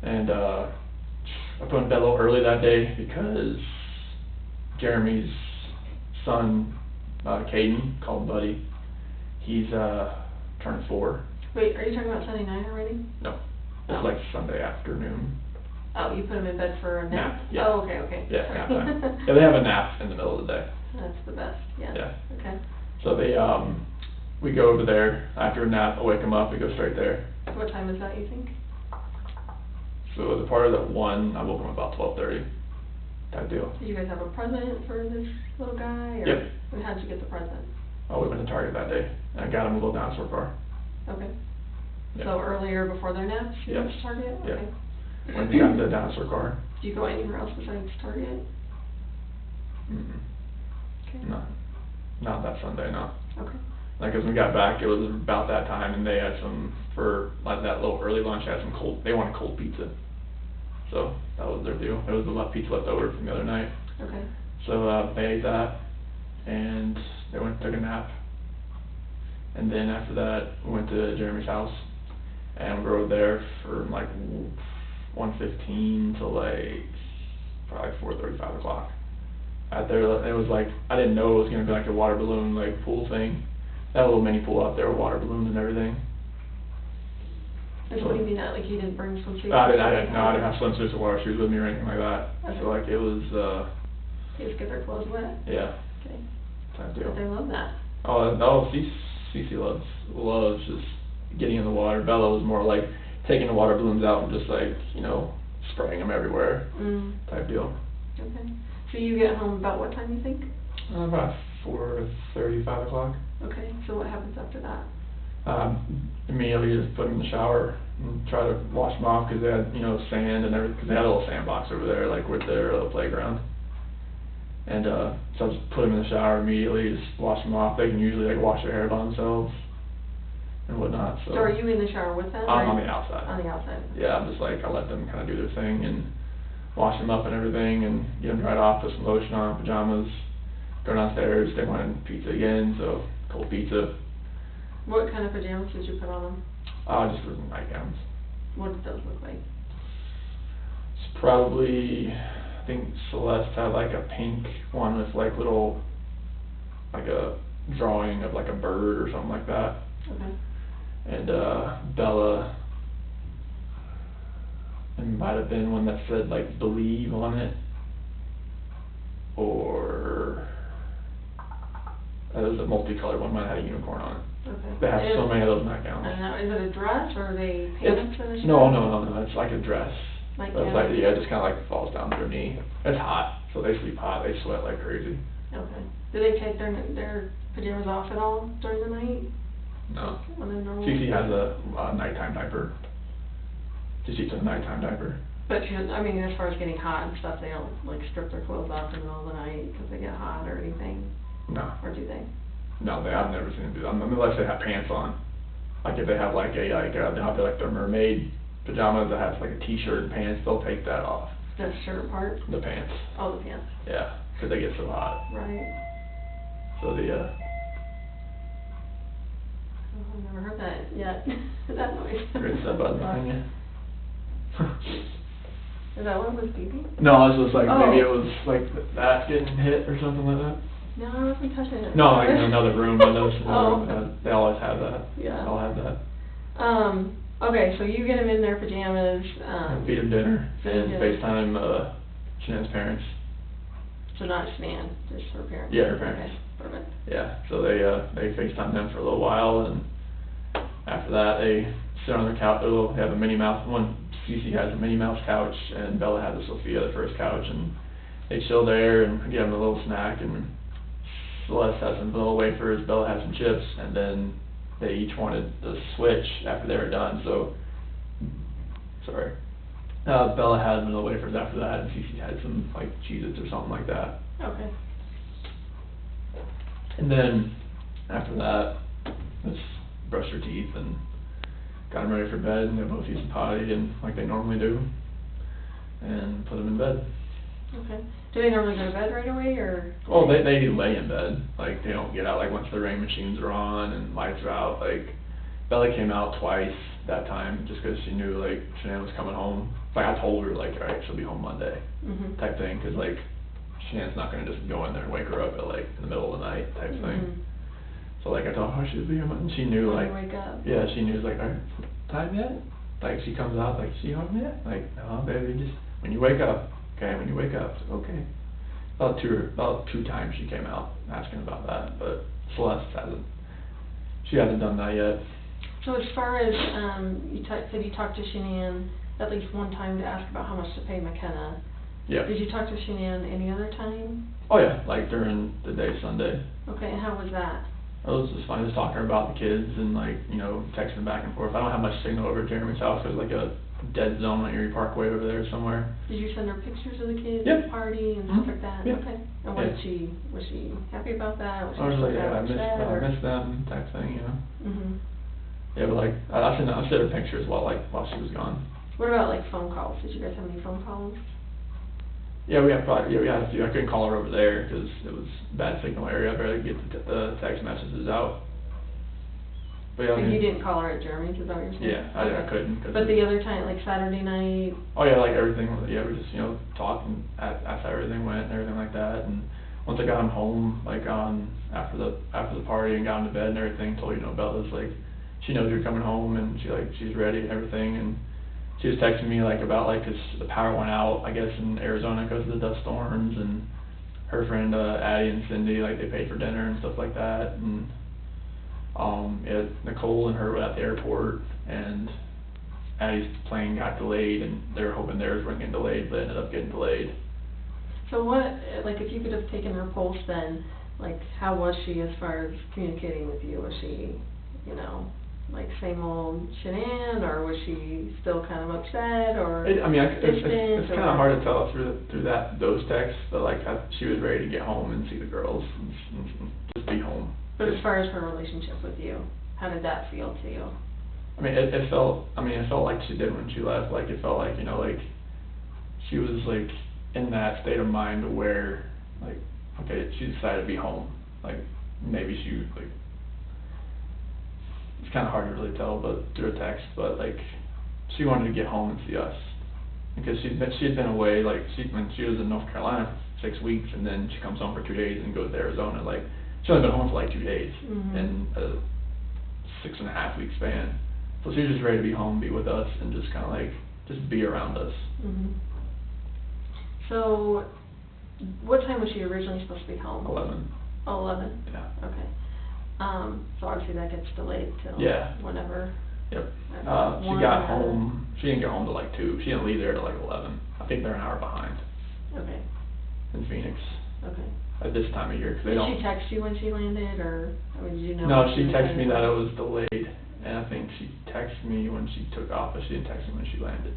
And, I put in bed a little early that day because Jeremy's son, Caden, called Buddy, he's, turned 4. Wait, are you talking about Sunday night already? No, it's Oh. like Sunday afternoon. Oh, you put him in bed for a nap? Nap, yeah. Oh, okay. Yeah, Sorry. nap time. Yeah, they have a nap in the middle of the day. That's the best, yeah. Yeah. Okay. So they, we go over there, after a nap, I wake them up, we go straight there. What time is that, you think? So the part of that 1, I woke them about 12:30, type deal. Did you guys have a present for this little guy? Or Yep. and how'd you get the present? Oh, we went to Target that day, and I got them a little dinosaur car. Okay. Yeah. So earlier before their naps, you went Yes. to Target? Yeah. Okay. When we got the dinosaur car. Did you go anywhere else besides Target? Okay. Not that Sunday, no. Okay. Like, 'cause when we got back, it was about that time, and they had some, for, like, that little early lunch, had some they wanted cold pizza. So, that was their deal. It was the pizza left over from the other night. Okay. So, they ate that, and they went and took a nap. And then after that, we went to Jeremy's house, and we rode there for, like, 1:15 to, like, probably 4:30, 5 o'clock. Out there, it was like, I didn't know it was gonna be like a water balloon, like, pool thing. They had a little mini pool out there with water balloons and everything. And what do you mean that, like you didn't bring swimsuits? No, I didn't have swimsuits or water shoes with me or anything like that. Okay. So, like, it was, They just get their clothes wet? yeah, Okay. type But they deal. love that. Oh, no, Cece loves just getting in the water. Bella was more like taking the water balloons out and just, like, you know, spraying them everywhere, type deal. Okay. So you get home about what time, you think? About 4:30, 5 o'clock. Okay, so what happens after that? Immediately just put them in the shower and try to wash them off, because they had, you know, sand and everything, because they had a little sandbox over there, like with their little playground. And, so I just put them in the shower immediately, just wash them off. They can usually, like, wash their hair by themselves and whatnot, so. So are you in the shower with them? I'm or- on the outside. On the outside? Yeah, I'm just like, I let them kind of do their thing and wash them up and everything and get them dried off, put some lotion on, pajamas, go downstairs. They wanted pizza again, so cold pizza. What kind of pajamas did you put on them? Just for nightgowns. What did those look like? It's probably, I think Celeste had like a pink one with like little, like a drawing of like a bird or something like that. Okay. And, Bella, it might have been one that said like believe on it. Or, it was a multicolored one, mine had a unicorn on it. Okay. They have so And- many of those nightgowns. I don't know, is it a dress or are they pants in a shirt? No, it's like a dress. Like But it's like, pants? yeah, it just kinda like falls down to their knee. It's hot, so they sleep hot, they sweat like crazy. Okay. Do they take their pajamas off at all during the night? No. When they're normal? Cece has a nighttime diaper. She sleeps in a nighttime diaper. But she doesn't, I mean, as far as getting hot and stuff, they don't like strip their clothes off in the middle of the night because they get hot or anything, No. or do they? No, I've never seen them do that, unless they have pants on. Like if they have like they have like their mermaid pajamas that has like a t-shirt and pants, they'll take that off, The shirt part? the pants. Oh, the pants, Yeah, 'cause they get so hot. right. So Oh, I've never heard that yet, that noise. Rinse that button behind you. Is that what it was, BB? No, it was just like, maybe Oh. it was like that getting hit or something like that. No, I wasn't touching it. No, like in another room, I noticed another Oh. room, they always have that. Yeah. They all have that. Okay, so you get them in their pajamas, Feed them dinner feed and them. FaceTime, Shanann's parents. so not Shanann, just her parents? Yeah, her parents. Okay, perfect. Yeah, so they FaceTime them for a little while, and after that, they sit on their couch. They have a Minnie Mouse. Cece has a Minnie Mouse couch, and Bella has a Sophia, the first couch, and they chill there and give them a little snack. And Celeste has some vanilla wafers. Bella has some chips, and then they each wanted the switch after they were done. So, sorry. Bella had vanilla wafers after that, and Cece had some like Cheez-Its or something like that. Okay. And then after that, let's brush their teeth and got them ready for bed, and they both use the potty and like they normally do, and put them in bed. Okay. Do they normally go to bed right away, or? Oh, they do lay in bed. Like they don't get out like once the rain machines are on and lights are out. Like Bella came out twice that time just because she knew like Shanann was coming home. Like I told her like, alright, she'll be home Monday, type thing, because like Shanann's not gonna just go in there and wake her up at like in the middle of the night type thing. So like I told her she'd be home, and she knew When like, you wake up. yeah, she knew like, alright, time yet? Like she comes out like, she home yet? Like, no, baby, just when you wake up. Okay, when you wake up, so, okay. About two times she came out asking about that, but Celeste hasn't done that yet. So as far as, you said you talked to Shanann at least one time to ask about how much to pay McKenna. Yeah. Did you talk to Shanann any other time? Oh yeah, like during the day Sunday. Okay, and how was that? It was just fun, just talking about the kids and like, you know, texting back and forth. I don't have much signal over at Jeremy's house, there's like a dead zone on Erie Parkway over there somewhere. Did you send her pictures of the kids Yeah. at the party and stuff like that? Yeah. Okay. And Yeah. was she happy about that? I was like, yeah, I upset, or? miss them type thing, you know. Mhm. Yeah, but like, I sent her pictures while she was gone. What about like phone calls? Did you guys have any phone calls? Yeah, we had a few. I couldn't call her over there because it was bad signal area. I'd rather get the text messages out. But yeah, I But mean, you didn't call her at Jeremy's, is that what you're saying? Yeah, I Okay. couldn't. But the other time, like Saturday night? Oh yeah, like everything. Yeah, we just talked and asked how everything went and everything like that. And once I got him home, like after the party and got him to bed and everything, told Bella's like, she knows you're coming home and she's ready and everything. And she was texting me like about like 'cause the power went out, I guess in Arizona because of the dust storms, and her friend Addie and Cindy, like they paid for dinner and stuff like that. And yeah, Nicole and her were at the airport, and Addie's plane got delayed, and they were hoping theirs weren't getting delayed, but it ended up getting delayed. So what, like if you could have taken her pulse then, like how was she as far as communicating with you? Was she, like same old Shanann, or was she still kind of upset, or It's distant, kind of hard to tell through those texts, but like she was ready to get home and see the girls and just be home. But as far as her relationship with you, how did that feel to you? I mean, it felt like she did when she left. Like it felt like like she was like in that state of mind where like, okay, she decided to be home. Like maybe she like. It's kind of hard to really tell, but through a text. But like, she wanted to get home and see us because she had been away. Like when she was in North Carolina for 6 weeks, and then she comes home for 2 days and goes to Arizona. Like she only been home for like 2 days in a 6.5 week span. So she was just ready to be home, be with us, and just kind of like just be around us. So, what time was she originally supposed to be home? 11. Oh, 11? Yeah. Okay. So obviously that gets delayed till whenever. Yep. She got home. She didn't get home till like 2. She didn't leave there till like 11. I think they're an hour behind. Okay. In Phoenix. Okay. At this time of year, because they don't. Did she text you when she landed, or did you know? No, she texted me that it was delayed, and I think she texted me when she took off, but she didn't text me when she landed.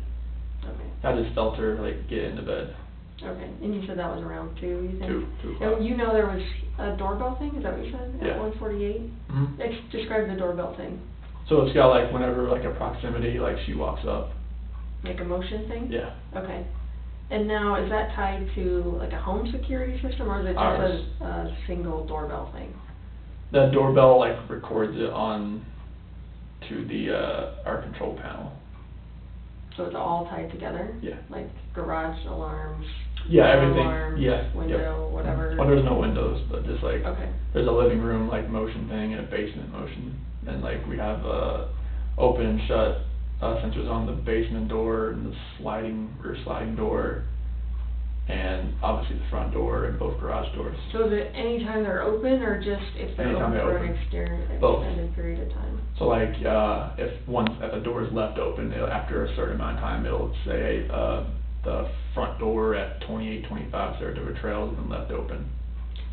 Okay. I just felt her like get into bed. Okay, and you said that was around 2, you think? 2 o'clock. You know there was a doorbell thing, is that what you said? Yeah. At 148? Describe the doorbell thing. So it's got like whenever like a proximity, like she walks up. Like a motion thing? Yeah. Okay. And now, is that tied to like a home security system, or is it just a single doorbell thing? The doorbell like records it on to the our control panel. So it's all tied together? Yeah. Like garage alarms? Yeah, door everything, alarms, yeah, window, yep. whatever? Well, there's no windows, but just like, Okay. there's a living room like motion thing and a basement motion. And like we have open and shut sensors on the basement door and the rear sliding door. And obviously the front door and both garage doors. So is it anytime they're open or just if they're Anytime open they're for open. an Both. extended period of time? So like, if the door is left open, after a certain amount of time, it'll say, the front door at 2825 Saratoga Trails has been left open.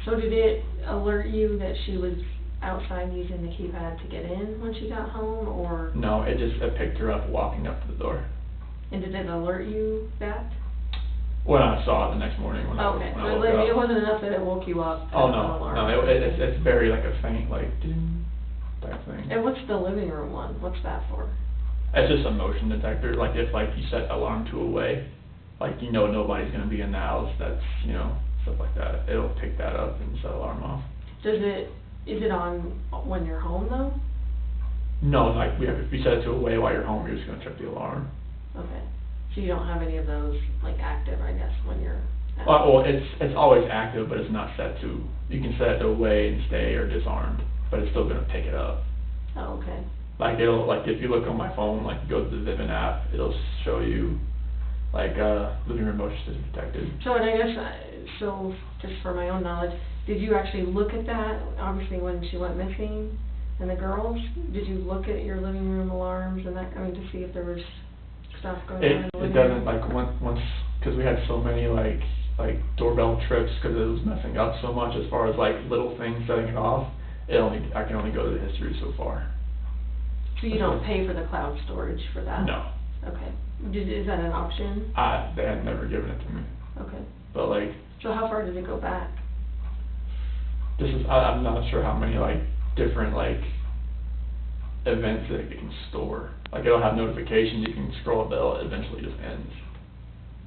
So did it alert you that she was outside using the keypad to get in when she got home, or? No, it picked her up walking up to the door. And did it alert you back? When I saw it the next morning when Okay, I so woke up. it wasn't enough that it woke you up? Oh, as an no, alarm. no, it's very like a faint, like, ding, type thing. And what's the living room one? What's that for? It's just a motion detector, like if like you set alarm to away, like you know nobody's gonna be in the house, that's, you know, stuff like that. It'll pick that up and set alarm off. Is it on when you're home though? No, like if you set it to away while you're home, you're just gonna check the alarm. Okay, so you don't have any of those like active, I guess, when you're at Well, it's always active, but it's not set to, you can set it to away and stay or disarmed, but it's still gonna pick it up. Oh, okay. Like if you look on my phone, like you go to the Vivint app, it'll show you like, living room motion system detected. So, and I guess, so just for my own knowledge, did you actually look at that, obviously when she went missing, and the girls, did you look at your living room alarms and that, I mean, to see if there was stuff going on in the It living doesn't, room? like, once, cause we had so many, like doorbell trips, cause it was messing up so much as far as, like, little things setting it off, I can only go to the history so far. So you don't pay for the cloud storage for that? No. Okay. Is that an option? They had never given it to me, Okay. but, like, So how far did it go back? I'm not sure how many, like, different, like, events that it can store. Like, it'll have notifications, you can scroll a bell, it eventually just ends.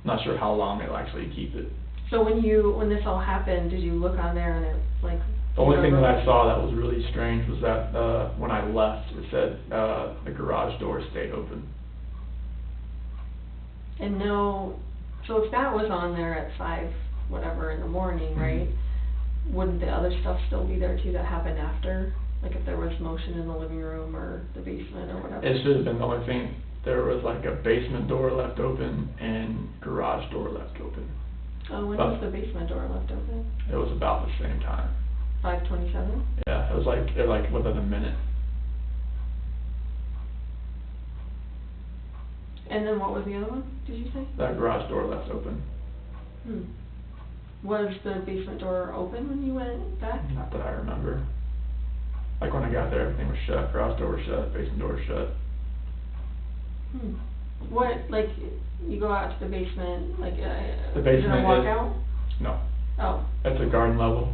Not sure how long it'll actually keep it. So when this all happened, did you look on there and it, like... The only thing that I saw that was really strange was that, when I left, it said, the garage door stayed open. And no, so if that was on there at 5, whatever, in the morning, right? Wouldn't the other stuff still be there too that happened after? Like if there was motion in the living room or the basement or whatever? It should have been the only thing, there was like a basement door left open and garage door left open. Oh, when was the basement door left open? It was about the same time. 5:27? Yeah, it was like within a minute. And then what was the other one, did you say? That garage door left open. Was the basement door open when you went back? Not that I remember. Like when I got there, everything was shut, garage door was shut, basement door was shut. What, like, you go out to the basement, like, The is basement there a walkout? No. Oh, It's a garden level.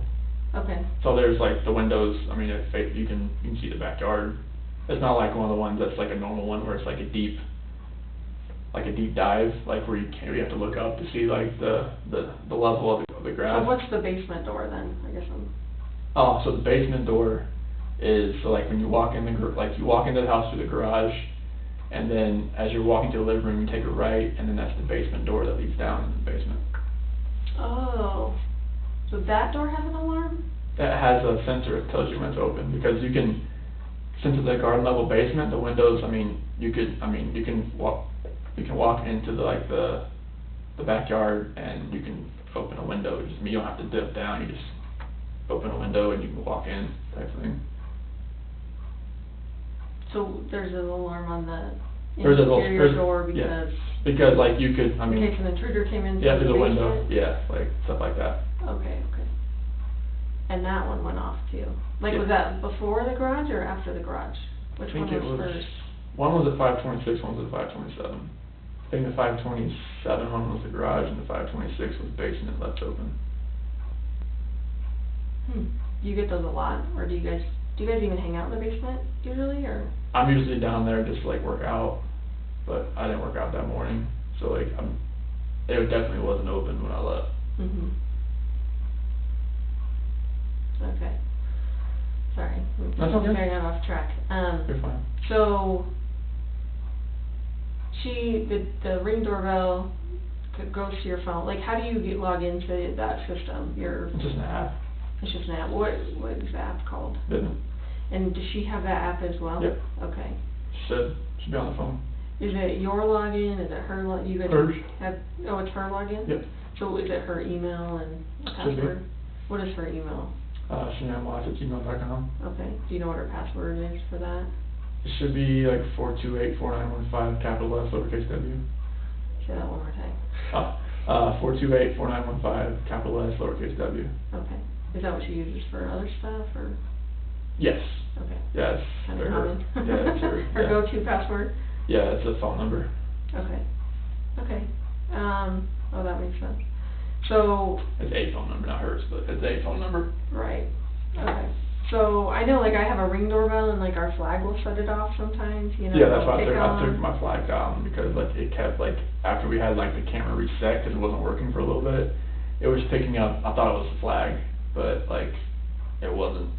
okay. So there's like the windows, I mean, you can see the backyard. It's not like one of the ones that's like a normal one where it's like a deep dive, like where you have to look up to see like the level of the grass. So what's the basement door then, I guess Oh, so the basement door is, so like when you walk in you walk into the house through the garage, and then as you're walking to the living room, you take a right, and then that's the basement door that leads down into the basement. Oh, so that door has an alarm? That has a sensor that tells you when it's open, because you can, since it's a garden level basement, the windows, you can walk into the backyard and you can open a window. You don't have to dip down, you just open a window and you can walk in, type thing. So there's an alarm on the There's interior door because... Yeah, because like you could, in case an intruder came in yeah, through through the the window, basement? yeah, like stuff like that. Okay. And that one went off too? Like, Yeah. was that before the garage or after the garage? Which I think one it was was, first? one was at 526, one was at 527. I think the 527 one was the garage and the 526 was basement left open. Do you get those a lot, or do you guys even hang out in the basement usually, or? I'm usually down there just to like work out, but I didn't work out that morning, so like it definitely wasn't open when I left. Okay. Sorry. That's okay. Very off track. You're fine. So the Ring doorbell goes to your phone. Like, how do you log into that system? It's just an app. It's just an app. What is the app called? Business. And does she have that app as well? Yep. Okay. Should be on the phone. Is it your login? Is it her login? You guys Hers. it's her login? Yep. So is it her email and password? What is her email? ShanannWatts@gmail.com. Okay. Do you know what her password is for that? It should be like 428-4915, capital S, lowercase w. Say that one more time. 428-4915, capital S, lowercase w. Okay. Is that what she uses for other stuff, or? Yes. Okay. Yeah, it's Kind of her. common. Yeah, it's her. Her Yeah. go-to password? Yeah, it's a phone number. Okay. Okay. Oh, that makes sense. So. It's a phone number, not hers, but it's a phone number. Right. Okay. So I know, like, I have a Ring doorbell, and like our flag will shut it off sometimes. You know. Yeah, that's why I on. took my flag down, because like it kept like after we had like the camera reset because it wasn't working for a little bit, it was picking up. I thought it was the flag, but like it wasn't.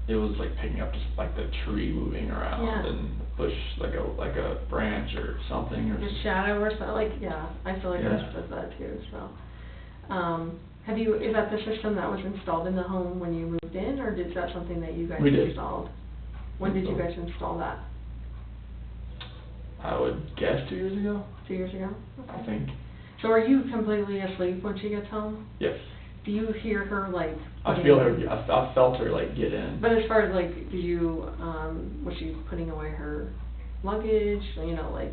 It was like picking up just like the tree moving around Yeah. and bush like a branch or something or The shadow or something, like, yeah, I feel like Yeah. ours does that too, so. Is that the system that was installed in the home when you moved in, or is that something that you guys We did. installed? When did you guys install that? I would guess 2 years ago. 2 years ago? I Okay. think. So are you completely asleep when she gets home? Yes. Do you hear her, like? I feel her. I felt her like get in. But as far as like, was she putting away her luggage, you know, like?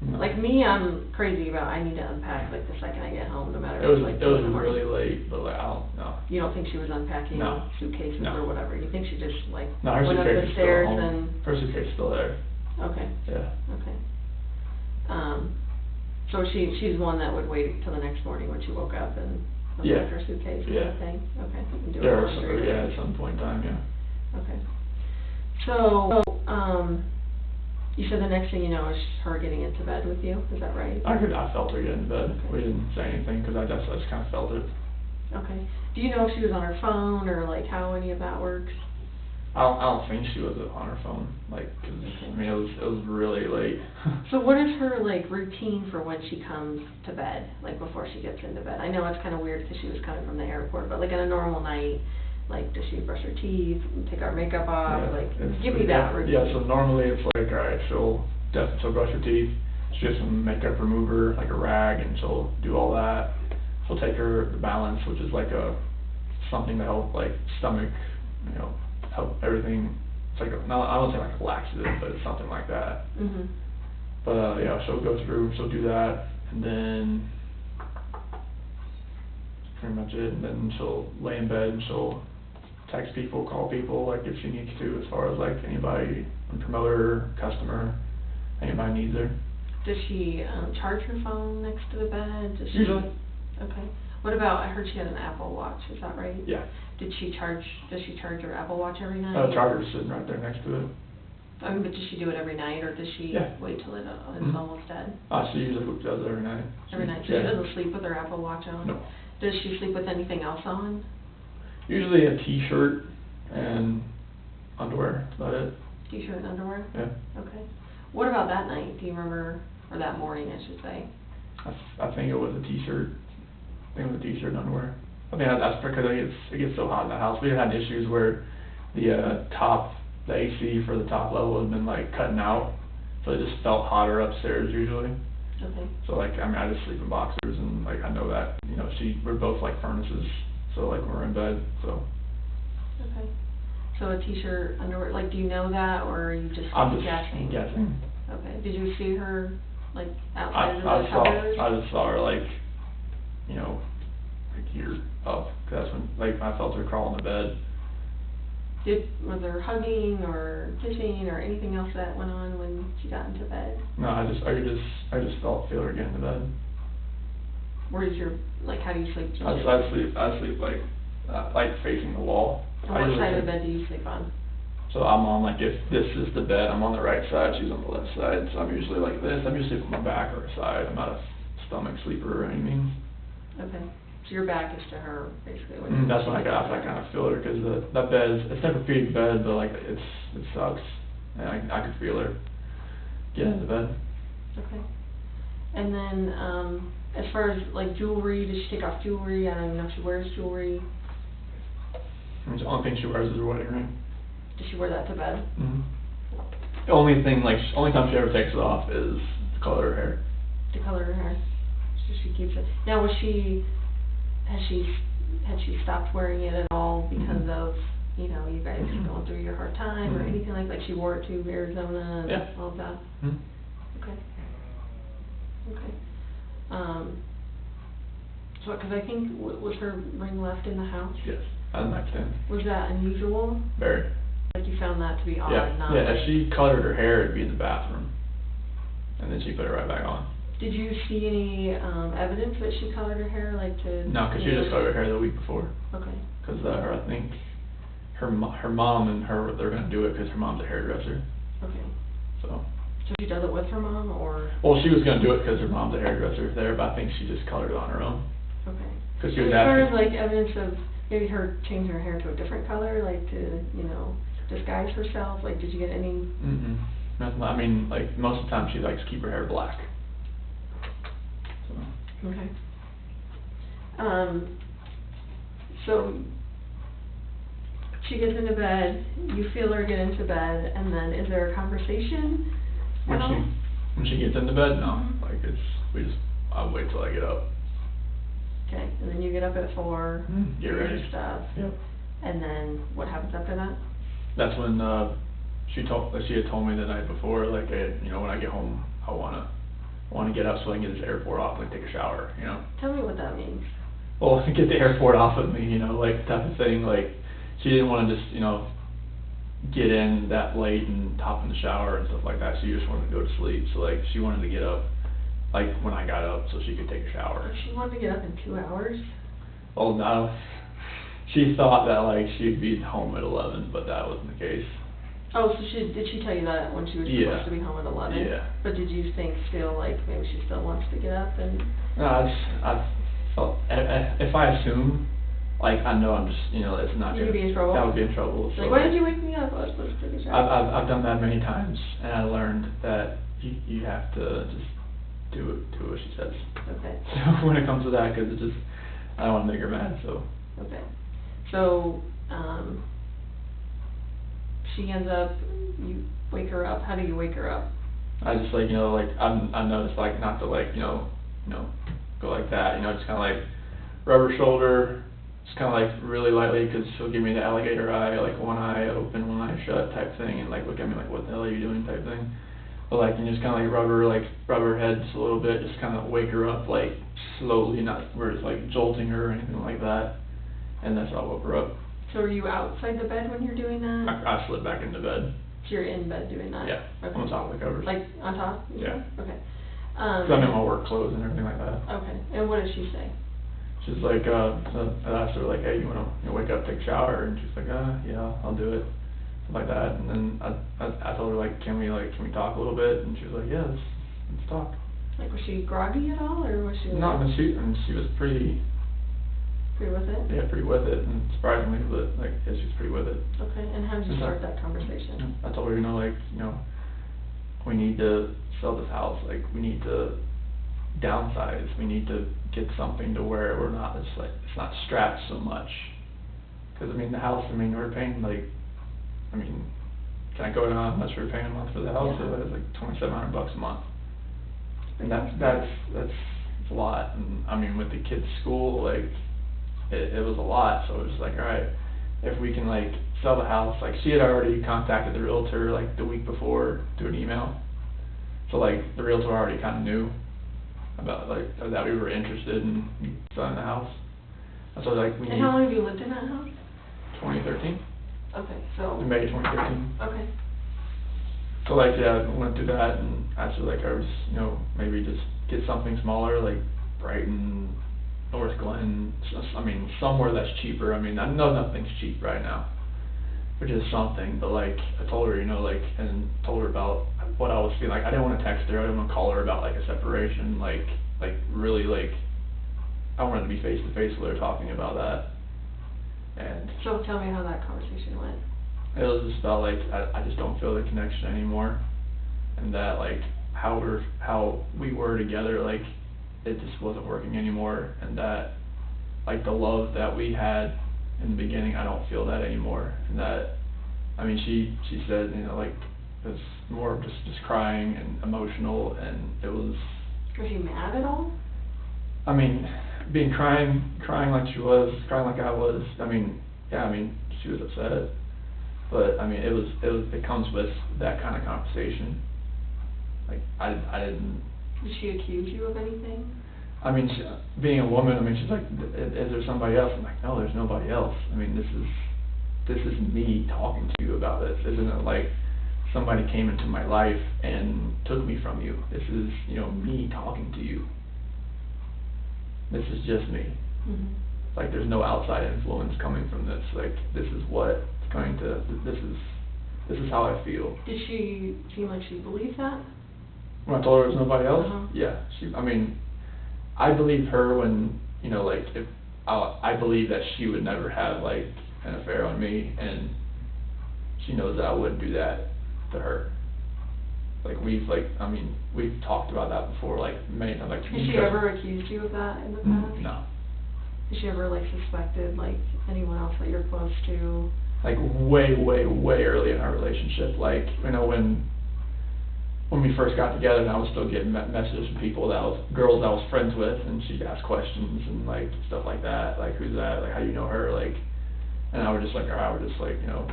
No. Like me, I'm crazy about, I need to unpack like the second I get home, no matter. It was like, it was in the morning. really late, but like I don't know. You don't think she was unpacking No. suitcases No. or whatever? You think she just like No, her went up suitcase the is still stairs home. and? Her suitcase is still there. Okay, Yeah. okay. So she's one that would wait till the next morning when she woke up and Yeah. unpack her suitcase and Yeah. everything? Okay. And do Yeah, her or laundry. yeah, at some point in time, yeah. Okay. So, you said the next thing you know is her getting into bed with you, is that right? I felt her get into bed. Okay. We didn't say anything because I just kind of felt it. Okay. Do you know if she was on her phone or like how any of that works? I don't think she was on her phone, like, 'cause, Okay. I mean, it was really late. So what is her, like, routine for when she comes to bed, like, before she gets into bed? I know it's kind of weird because she was coming from the airport, but, like, on a normal night, like, does she brush her teeth, take our makeup off, Yeah, like, it's- give me that routine. Yeah, so normally it's like, alright, she'll brush her teeth, she'll get some makeup remover, like a rag, and she'll do all that. She'll take her balance, which is like something to help, like, stomach, you know, help everything. It's like I won't say like a laxative, but it's something like that. Mhm. But yeah, she'll go through, she'll do that, and then pretty much it. And then she'll lay in bed and she'll text people, call people, like if she needs to, as far as like anybody, promoter, customer, anybody needs her. Does she charge her phone next to the bed? Does she? Usually. Okay. What about, I heard she had an Apple Watch, is that right? Yeah. Does she charge her Apple Watch every night? Charger's sitting right there next to it. But does she do it every night, or does she Yeah. wait till it's Mhm. almost dead? She usually does it every night. Every night, so Yeah. she doesn't sleep with her Apple Watch on? No. Does she sleep with anything else on? Usually a t-shirt and underwear, that's about it. T-shirt and underwear? Yeah. Okay. What about that night, do you remember, or that morning, I should say? I think it was a t-shirt. I think it was a t-shirt and underwear. I think that's because it gets so hot in the house. We had issues where the AC for the top level has been like cutting out, so it just felt hotter upstairs usually. Okay. So like, I mean, I just sleep in boxers, and like I know that, you know, we're both like furnaces, so like when we're in bed, so. Okay. So a t-shirt, underwear, like, do you know that, or are you just I'm just guessing? guessing. Okay. Did you see her, like, outside of the covers? I just saw her like, you know, like here up, 'cause that's when like I felt her crawl in the bed. Was there hugging or kissing or anything else that went on when she got into bed? No, I just feel her get into bed. Where's your, like, how do you sleep? I sleep like facing the wall. On what side of the bed do you sleep on? So I'm on, like, if this is the bed, I'm on the right side, she's on the left side, so I'm usually like this. I'm usually on my back or side. I'm not a stomach sleeper or anything. Okay. So your back is to her, basically. That's when I kind of feel her, because that bed it's never big bed, but like it sucks, and I could feel her get into bed. Okay. And then, as far as like jewelry, did she take off jewelry? I don't even know if she wears jewelry. I mean, the only thing she wears is her wedding ring. Does she wear that to bed? Mm-hmm. The only time she ever takes it off is to color her hair. To color her hair. So she keeps it. Now, had she stopped wearing it at all because Mm-hmm. of, you know, you guys Mm-hmm. going through your hard time or Mm-hmm. anything like she wore it to Arizona and Yeah. all of that? Mm-hmm. Okay. Okay. So, because I think, was her ring left in the house? Yes, on the nightstand. Was that unusual? Very. Like you found that to be odd, Yeah, not yeah, like... if she colored her hair, it'd be in the bathroom. And then she put it right back on. Did you see any, evidence that she colored her hair, like to... No, because she just colored her hair the week before. Okay. Because I think her mom and her, they're going to do it because her mom's a hairdresser. Okay. So she does it with her mom, or? Well, she was going to do it because her mom's a hairdresser there, but I think she just colored it on her own. Okay. Because she was as far as asking. like evidence of maybe her changing her hair to a different color, like to, you know, disguise herself, like did you get any? Mm-mm. Nothing. I mean, like most of the time she likes to keep her hair black. So. Okay. So she gets into bed, you feel her get into bed, and then is there a conversation at all? When she gets into bed, no. Mhm. Like I'll wait till I get up. Okay, and then you get up at 4, Get do ready. your stuff, Yep. and then what happens after that? That's when she had told me the night before, like, you know, when I get home, I wanna get up so I can get this airport off, like take a shower, you know. Tell me what that means. Well, get the airport off of me, you know, like type of thing. Like she didn't want to just, you know, get in that late and hop in the shower and stuff like that. She just wanted to go to sleep. So like she wanted to get up, like when I got up, so she could take a shower. She wanted to get up in 2 hours? Well, no, she thought that like she'd be home at 11, but that wasn't the case. Oh, so did she tell you that when she was supposed to be home at 11? Yeah. But did you think still, like, maybe she still wants to get up and... No, I felt, if I assume, like, I know I'm just, you know, it's not You'd gonna... be in trouble? That would be in trouble. So like, why did you wake me up? Let's take a shower. I've done that many times, and I learned that you have to just do what she says. Okay. So when it comes to that, because it's just, I don't want to make her mad, so... Okay. So, she ends up, you wake her up. How do you wake her up? I just, like, you know, like, I noticed, like, not to, like, you know, go like that, you know, just kind of, like, rub her shoulder, just kind of, like, really lightly, because she'll give me the alligator eye, like, one eye open, one eye shut type thing, and, like, look at me like, what the hell are you doing type thing. But, like, you just kind of, like, rub her head just a little bit, just kind of wake her up, like, slowly, not where it's, like, jolting her or anything like that, and that's how I woke her up. So are you outside the bed when you're doing that? I slid back into bed. So you're in bed doing that? Yeah, Okay. on top of the covers. Like, on top? Yeah. Okay. 'Cause I'm in my work clothes and everything like that. Okay, and what did she say? She's like, so I asked her, like, hey, you wanna wake up, take a shower? And she's like, yeah, I'll do it. Something like that. And then I told her, like, can we talk a little bit? And she was like, yeah, let's talk. Like, was she groggy at all, or was she like... No, I mean, she was pretty... Pretty with it? Yeah, pretty with it, and surprisingly, but, like, yeah, she was pretty with it. Okay, and how did you start that conversation? I told her, we need to sell this house, like, we need to downsize, we need to get something to where we're not, it's not strapped so much. Cause I mean, the house, we're paying can I go down how much we're paying a month for the house? Yeah. It's like $2,700 a month. And that's a lot, and I mean, with the kids' school, like, it was a lot, so it was just like, alright, if we can, like, sell the house, like, she had already contacted the realtor, like, the week before, through an email. So, like, the realtor already kind of knew about, like, that we were interested in selling the house. And so, like, we need... And how long have you lived in that house? 2013. Okay, so... In May 2013. Okay. So, like, yeah, I went through that, and actually, like, I was, maybe just get something smaller, like, Brighton, North Glen, somewhere that's cheaper. I mean, I know nothing's cheap right now, but just something. But, like, I told her, and told her about what I was feeling. Like, I didn't want to text her. I didn't want to call her about, like, a separation. Like, really, like, I wanted to be face-to-face with her talking about that. And So tell me how that conversation went. it was just about, like, I just don't feel the connection anymore. And that, like, how we were together, like, it just wasn't working anymore, and that, like, the love that we had in the beginning, I don't feel that anymore, and that, I mean, she said, you know, like, it was more of just crying and emotional, and it was... Was she mad at all? I mean, crying like she was, crying like I was, I mean, yeah, I mean, she was upset, but, I mean, it comes with that kind of conversation. Like, I didn't... Did she accuse you of anything? I mean, being a woman, I mean, she's like, is there somebody else? I'm like, no, there's nobody else. I mean, this is me talking to you about this. Isn't it like somebody came into my life and took me from you? This is, you know, me talking to you. This is just me. Mm-hmm. Like, there's no outside influence coming from this. Like, this is what's going to, this is how I feel. Did she seem like she believed that? When I told her there was nobody else? Uh-huh. Yeah. I mean, I believe her when, you know, like, if, I believe that she would never have, like, an affair on me, and she knows that I wouldn't do that to her. Like, we've talked about that before, like, many times, like... Has she ever accused you of that in the past? No. Has she ever, like, suspected, like, anyone else that you're close to? Like, way early in our relationship, like, you know, when we first got together, and I was still getting messages from people girls I was friends with, and she'd ask questions and, like, stuff like that, like, who's that, like, how do you know her, like, and I would just, like, you know,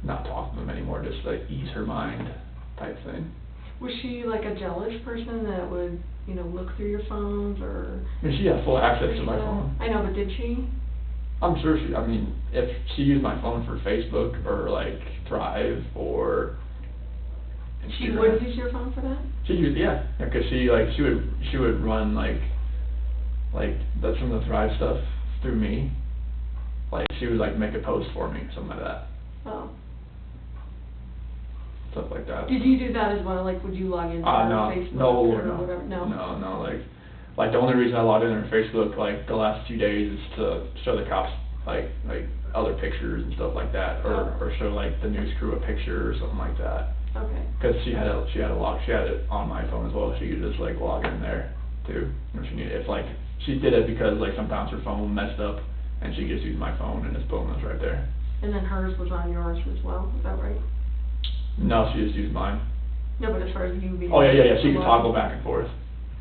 not talk to them anymore, just, like, ease her mind type thing. Was she, like, a jealous person that would, you know, look through your phones, or... I mean, she had full access to my phone. I know, but did she? I'm sure I mean, if she used my phone for Facebook, or, like, Thrive, or... She would use your phone for that? She used, yeah, because she would run, like, some of the Thrive stuff through me. Like, she would, like, make a post for me, something like that. Oh. Stuff like that. Did you do that as well? Like, would you log into Facebook or whatever? No, like, the only reason I logged in on Facebook, like, the last few days is to show the cops, like other pictures and stuff like that, or show, like, the news crew a picture or something like that. Okay. Because she had it on my phone as well. She could just, like, log in there too if she needed. It's like she did it because, like, sometimes her phone messed up and she just used my phone and it's boom, it's right there. And then hers was on yours as well. Is that right? No, she just used mine. No, but as far as you being... Oh yeah. She could toggle back and forth.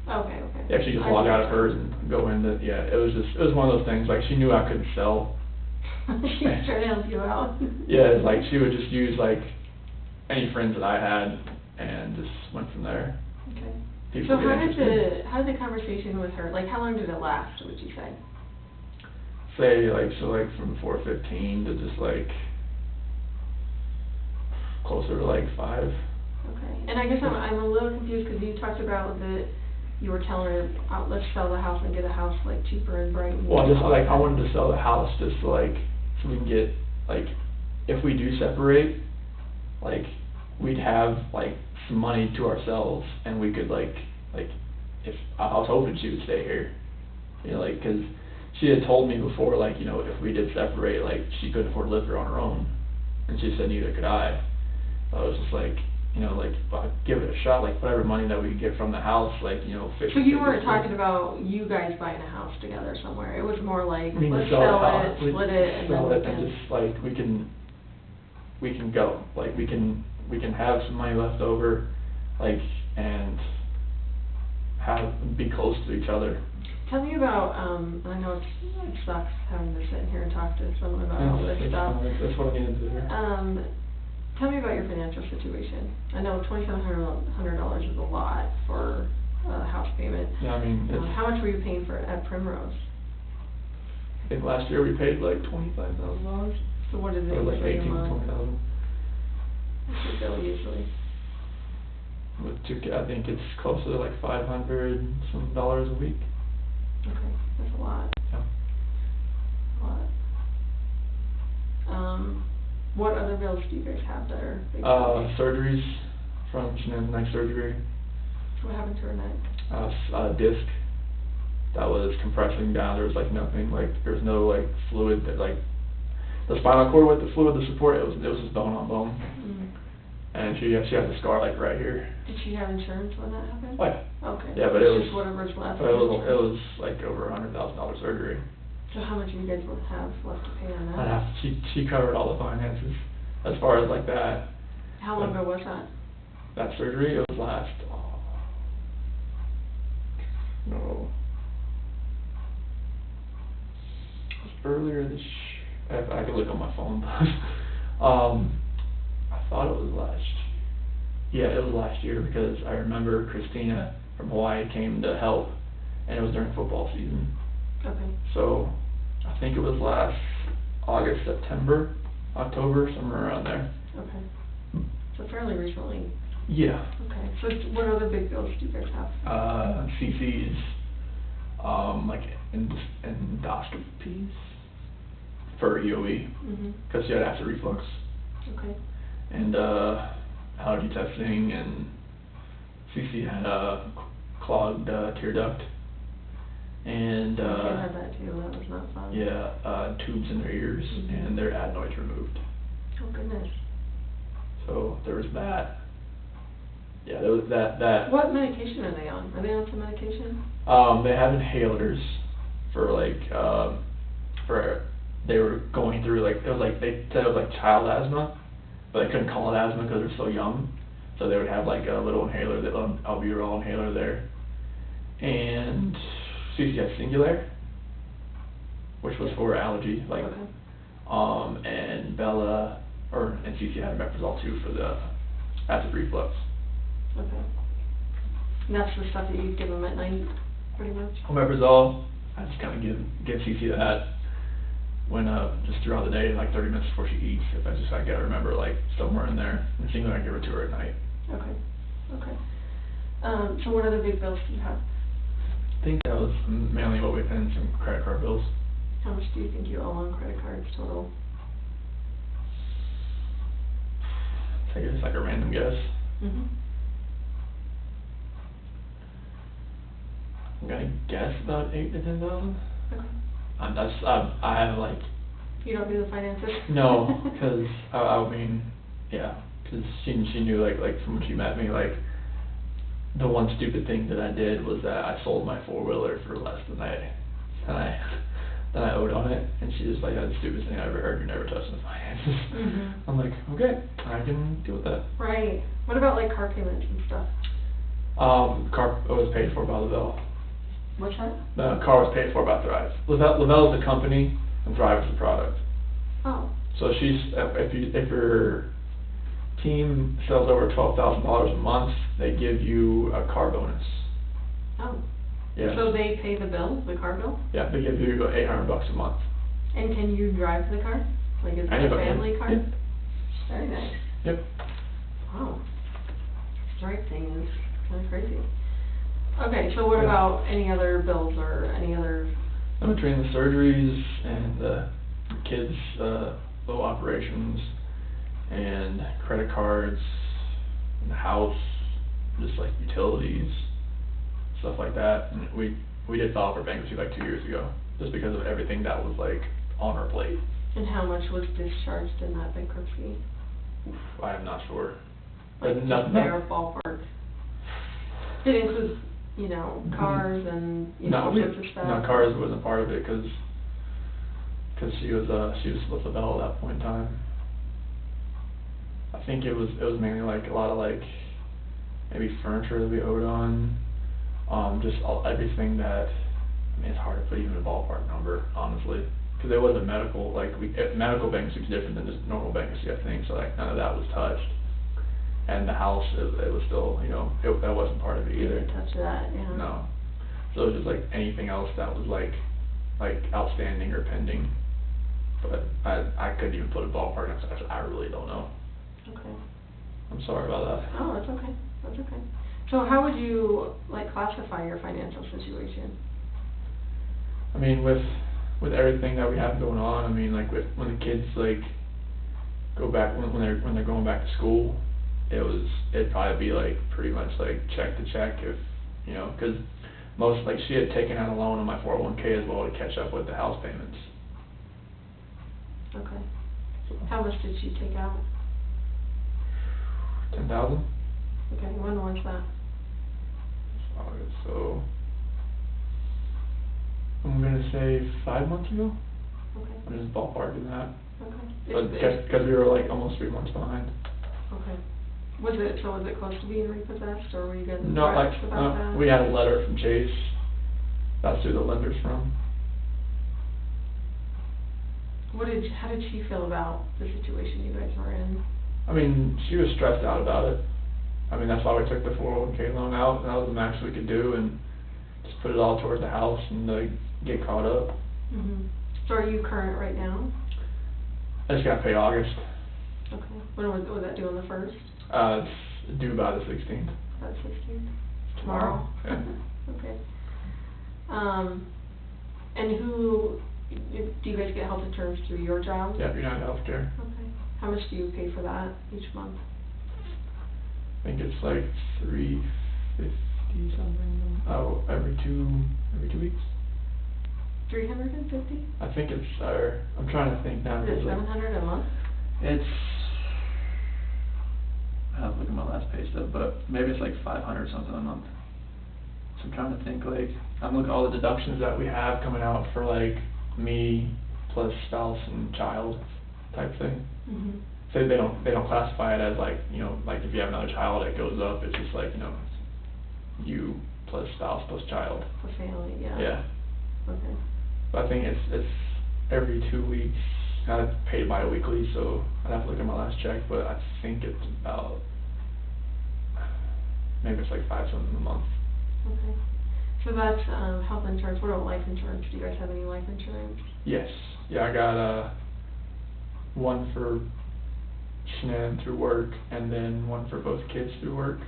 Okay. Yeah, she just logged out of hers and go into, yeah, it was one of those things, like, she knew I couldn't sell. She was trying to help you out. Yeah, it's like, she would just use, like, any friends that I had, and just went from there. Okay. So how did the conversation with her, like, how long did it last, would you say? Say, like, from 4:15 to just, like, closer to, like, 5. Okay. And I guess I'm a little confused, because you talked about that you were telling her, let's sell the house and get a house, like, cheaper in Brighton. Well, just, like, I wanted to sell the house just, like, so we can get, like, if we do separate, like, we'd have, like, some money to ourselves, and we could, like, if, I was hoping she would stay here, you know, like, because she had told me before, like, you know, if we did separate, like, she couldn't afford to live here on her own, and she said neither could I. So I was just like, you know, like, give it a shot, like, whatever money that we could get from the house, like, you know, fix it. So you weren't talking about you guys buying a house together somewhere, it was more like, let's sell it, split it, and then we can... and just, like, we can go, like, we can have some money left over, like, and be close to each other. Tell me about, I know it sucks having to sit in here and talk to someone about all this stuff. That's what I needed to do. Tell me about your financial situation. I know $2,700 is a lot for a house payment. Yeah, I mean, how much were you paying for at Primrose? I think last year we paid like $25,000. So what is it? Or like $18,000-$20,000. What's your bill usually? I think it's close to like $500 some dollars a week. Okay, that's a lot. Yeah. A lot. What other bills do you guys have that are big? Surgeries from Shanann's neck surgery. What happened to her neck? Disc that was compressing down. There was like nothing, like there was no like fluid that like the spinal cord with the fluid, the support. It was just bone on bone. and she has a scar like right here. Did she have insurance when that happened? Oh, yeah. Okay. Yeah, but It's it was just whatever's left. But it was like over $100,000 surgery. So how much do you guys will have left to pay on I'd that? have she covered all the finances as far as like that. How long ago was that? That surgery, it was last, no, it was earlier this, I could look on my phone. I thought it was it was last year, because I remember Christina from Hawaii came to help, and it was during football season. Okay. So, I think it was last August, September, October, somewhere around there. Okay. So fairly recently. Yeah. Okay. So what other big bills do you guys have? CC's, like endoscopies for EOE, because she had acid reflux. Okay. And allergy testing, and CC had a clogged tear duct. And My kid had that too. That was not fun. yeah, tubes in their ears, and their adenoids removed. Oh goodness. So there was that. Yeah, there was that. What medication are they on? Are they on some medication? They have inhalers for like they were going through like, it was like, they said it was like child asthma, but they couldn't call it asthma because they're so young. So they would have like a little inhaler, that albuterol inhaler there. And CC had Singulair, which was for allergy, like, Okay. and and CC had Meprazole too for the acid reflux. Okay. And that's the stuff that you give them at night, pretty much? Omeprazole, I just kind of give CC that when, just throughout the day, like 30 minutes before she eats, if I gotta remember, like, somewhere in there. And Singulair, I give it to her at night. Okay. Okay. So what other big bills do you have? I think that was mainly what we paid, and some credit card bills. How much do you think you owe on credit cards total? I guess like a random guess. I'm gonna guess about $8,000 to $10,000. Okay. I have like. You don't do the finances? No, because I mean, yeah, because she knew like from when she met me, like the one stupid thing that I did was that I sold my 4-wheeler for less than I owed on it, and she just like, that's the stupidest thing I ever heard. You're never touching the finances. I'm like, okay, I can deal with that. Right. What about like car payments and stuff? Car was paid for by Lavelle. What's that? The car was paid for by Thrive. Lavelle is the company, and Thrive is the product. Oh. So if your team sells over $12,000 a month, they give you a car bonus. Oh. Yeah. So they pay the bill, the car bill? Yeah, they give you $800 a month. And can you drive the car? Like, is it a family car? Yep. Very nice. Yep. Wow. Stripe thing is kind of crazy. Okay, so what about any other bills or any other? In between the surgeries and the kids' little operations and credit cards and the house, just like utilities, stuff like that. And we did file for bankruptcy like 2 years ago, just because of everything that was like on our plate. And how much was discharged in that bankruptcy? I am not sure. Like just bare ballpark. Did it include, you know, cars and all sorts of stuff? No, cars wasn't part of it because she was with Lavelle at that point in time. I think it was mainly like a lot of like maybe furniture that we owed on, just everything that, I mean, it's hard to put even a ballpark number, honestly, because it wasn't medical. Like medical bankruptcy is different than just normal bankruptcy, I think. So like none of that was touched, and the house it was still, you know, that wasn't part of it either. Didn't touch that, yeah. No, so it was just like anything else that was like outstanding or pending. But I couldn't even put a ballpark on it. I really don't know. Okay. I'm sorry about that. Oh, that's okay. That's okay. So how would you like classify your financial situation? I mean, with everything that we have going on, I mean, like when the kids like go back when they're going back to school, it'd probably be like pretty much like check to check, if you know, because most, like, she had taken out a loan on my 401k as well to catch up with the house payments. Okay. How much did she take out? 10,000. Okay, when was that? August, so I'm gonna say 5 months ago. Okay. I'm just ballparking that. Okay. Because we were like almost 3 months behind. Okay. Was it close to being repossessed, or were you getting No, like, threats about that? we had a letter from Chase. That's who the lender's from. How did she feel about the situation you guys were in? I mean, she was stressed out about it. I mean, that's why we took the 401k loan out. That was the max we could do, and just put it all towards the house and get caught up. Mhm. So are you current right now? I just got to pay August. Okay. When was that due on the 1st? It's due by the 16th. By the 16th? Tomorrow? Yeah. Okay. And do you guys get health insurance through your job? Yeah, United Healthcare. Okay. How much do you pay for that each month? I think it's like $350 something. Oh, every two weeks. 350? I think it's I'm trying to think now. Is it 700 a month? It's, I have to look at my last pay stub, but maybe it's like 500 something a month. So I'm trying to think, like, I'm looking at all the deductions that we have coming out for like me plus spouse and child type thing. Mhm. So they don't classify it as like, like if you have another child, it goes up. It's just like, you plus spouse plus child. For family, yeah. Yeah. Okay. But I think it's every 2 weeks. I pay it bi-weekly, so I'd have to look at my last check, but I think it's about, maybe it's like 5 something a month. Okay. So that's health insurance. What about life insurance? Do you guys have any life insurance? Yes. Yeah, I got one for Shanann through work, and then one for both kids through work.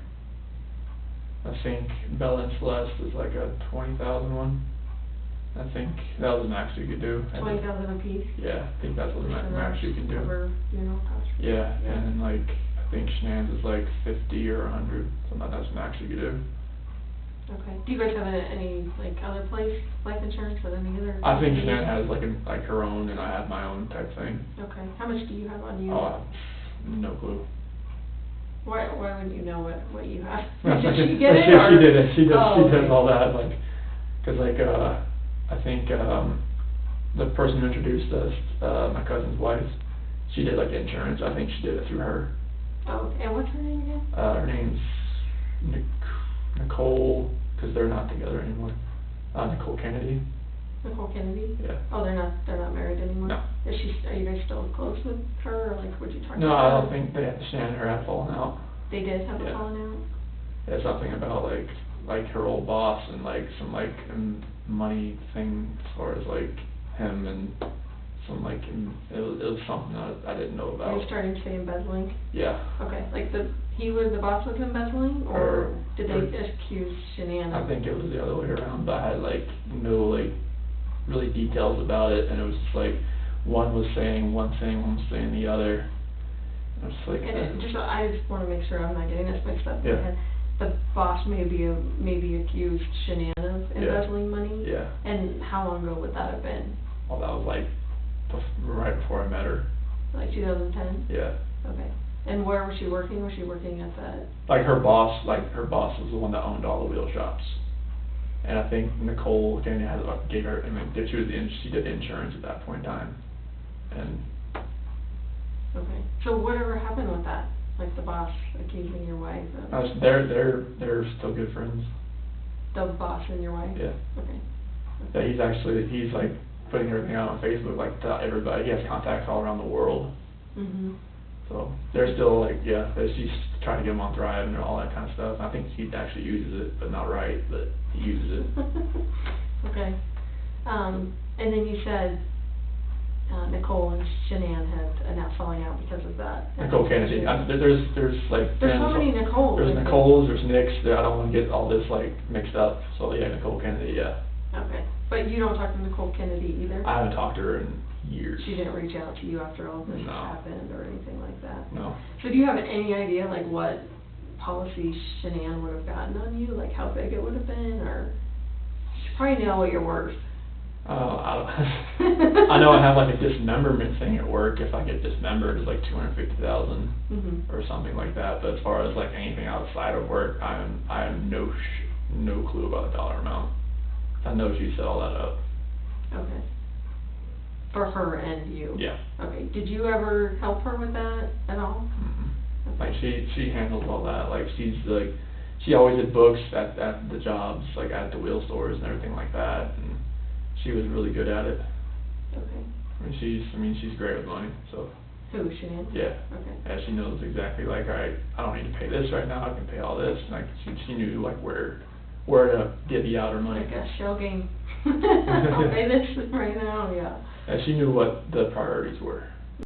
I think Bella and Celeste is like a 20,000 one. I think that was the max you could do. 20,000 a piece? Yeah, I think that's what the max you can do. Cover funeral costs? Yeah, and then like, I think Shanann's is like 50 or 100, something like that's the max you could do. Okay. Do you guys have any like other place life insurance with any other? I think companies? Shanann has like her own, and I have my own type thing. Okay. How much do you have on you? Oh, no clue. Why wouldn't you know what you have? Did she get it? She did it. She does. Oh, she does okay. all that. Like, cause like I think the person who introduced us, my cousin's wife, she did like insurance. I think she did it through her. Oh, and what's her name again? Her name's Nicole, cause they're not together anymore. Nicole Kennedy. Nicole Kennedy? Yeah. Oh, they're not married anymore? No. Are you guys still close with her, or like would you talk to her? No, I don't think Shanann and her had fallen out. They did have a Yeah. falling out? Yeah, something about like her old boss and like some like money thing as far as like him and some like it was something I didn't know about. You're starting to say embezzling? Yeah. Okay, like the boss was embezzling, or did they accuse Shanann? I think it was the other way around, but I had like no like really details about it, and it was just like one was saying one thing, one was saying the other. I was like, I just want to make sure I'm not getting this mixed up in my Yeah. head. The boss maybe accused Shanann of embezzling money? Yeah. And how long ago would that have been? Well, that was like right before I met her. Like 2010? Yeah. Okay. And where was she working? Was she working at that? Like her boss was the one that owned all the wheel shops. And I think Nicole Kennedy gave her, she did insurance at that point in time. And Okay. So whatever happened with that? Like the boss accusing your wife of? they're still good friends. The boss and your wife? Yeah. Okay. Yeah, he's like putting everything out on Facebook, like to everybody. He has contacts all around the world. Mhm. So they're still like, yeah, she's trying to get him on Thrive and all that kind of stuff. I think he actually uses it, but not right, but he uses it. Okay. And then you said Nicole and Shanann had a falling out because of that. Nicole Kennedy. There's like... There's so many Nicoles. There's Nicole's, there's Nick's. I don't want to get all this like mixed up. So yeah, Nicole Kennedy, yeah. Okay. But you don't talk to Nicole Kennedy either? I haven't talked to her in years. She didn't reach out to you after all this No. happened or anything like that? No. So do you have any idea like what policy Shanann would have gotten on you? Like how big it would have been, or you probably know what you're worth. I know I have like a dismemberment thing at work. If I get dismembered, it's like $250,000 Mhm. or something like that. But as far as like anything outside of work, I have no clue about the dollar amount. I know she set all that up. Okay. For her and you? Yeah. Okay, did you ever help her with that at all? Mm-hmm. Like she handles all that. Like she always did books at the jobs, like at the wheel stores and everything like that. And she was really good at it. Okay. I mean she's great with money. So. Who, Shanann? Yeah. Okay. Yeah, she knows exactly like, alright, I don't need to pay this right now. I can pay all this. Like she knew like where to divvy out her money. Like a shell game. I'll pay this right now, yeah. And she knew what the priorities were.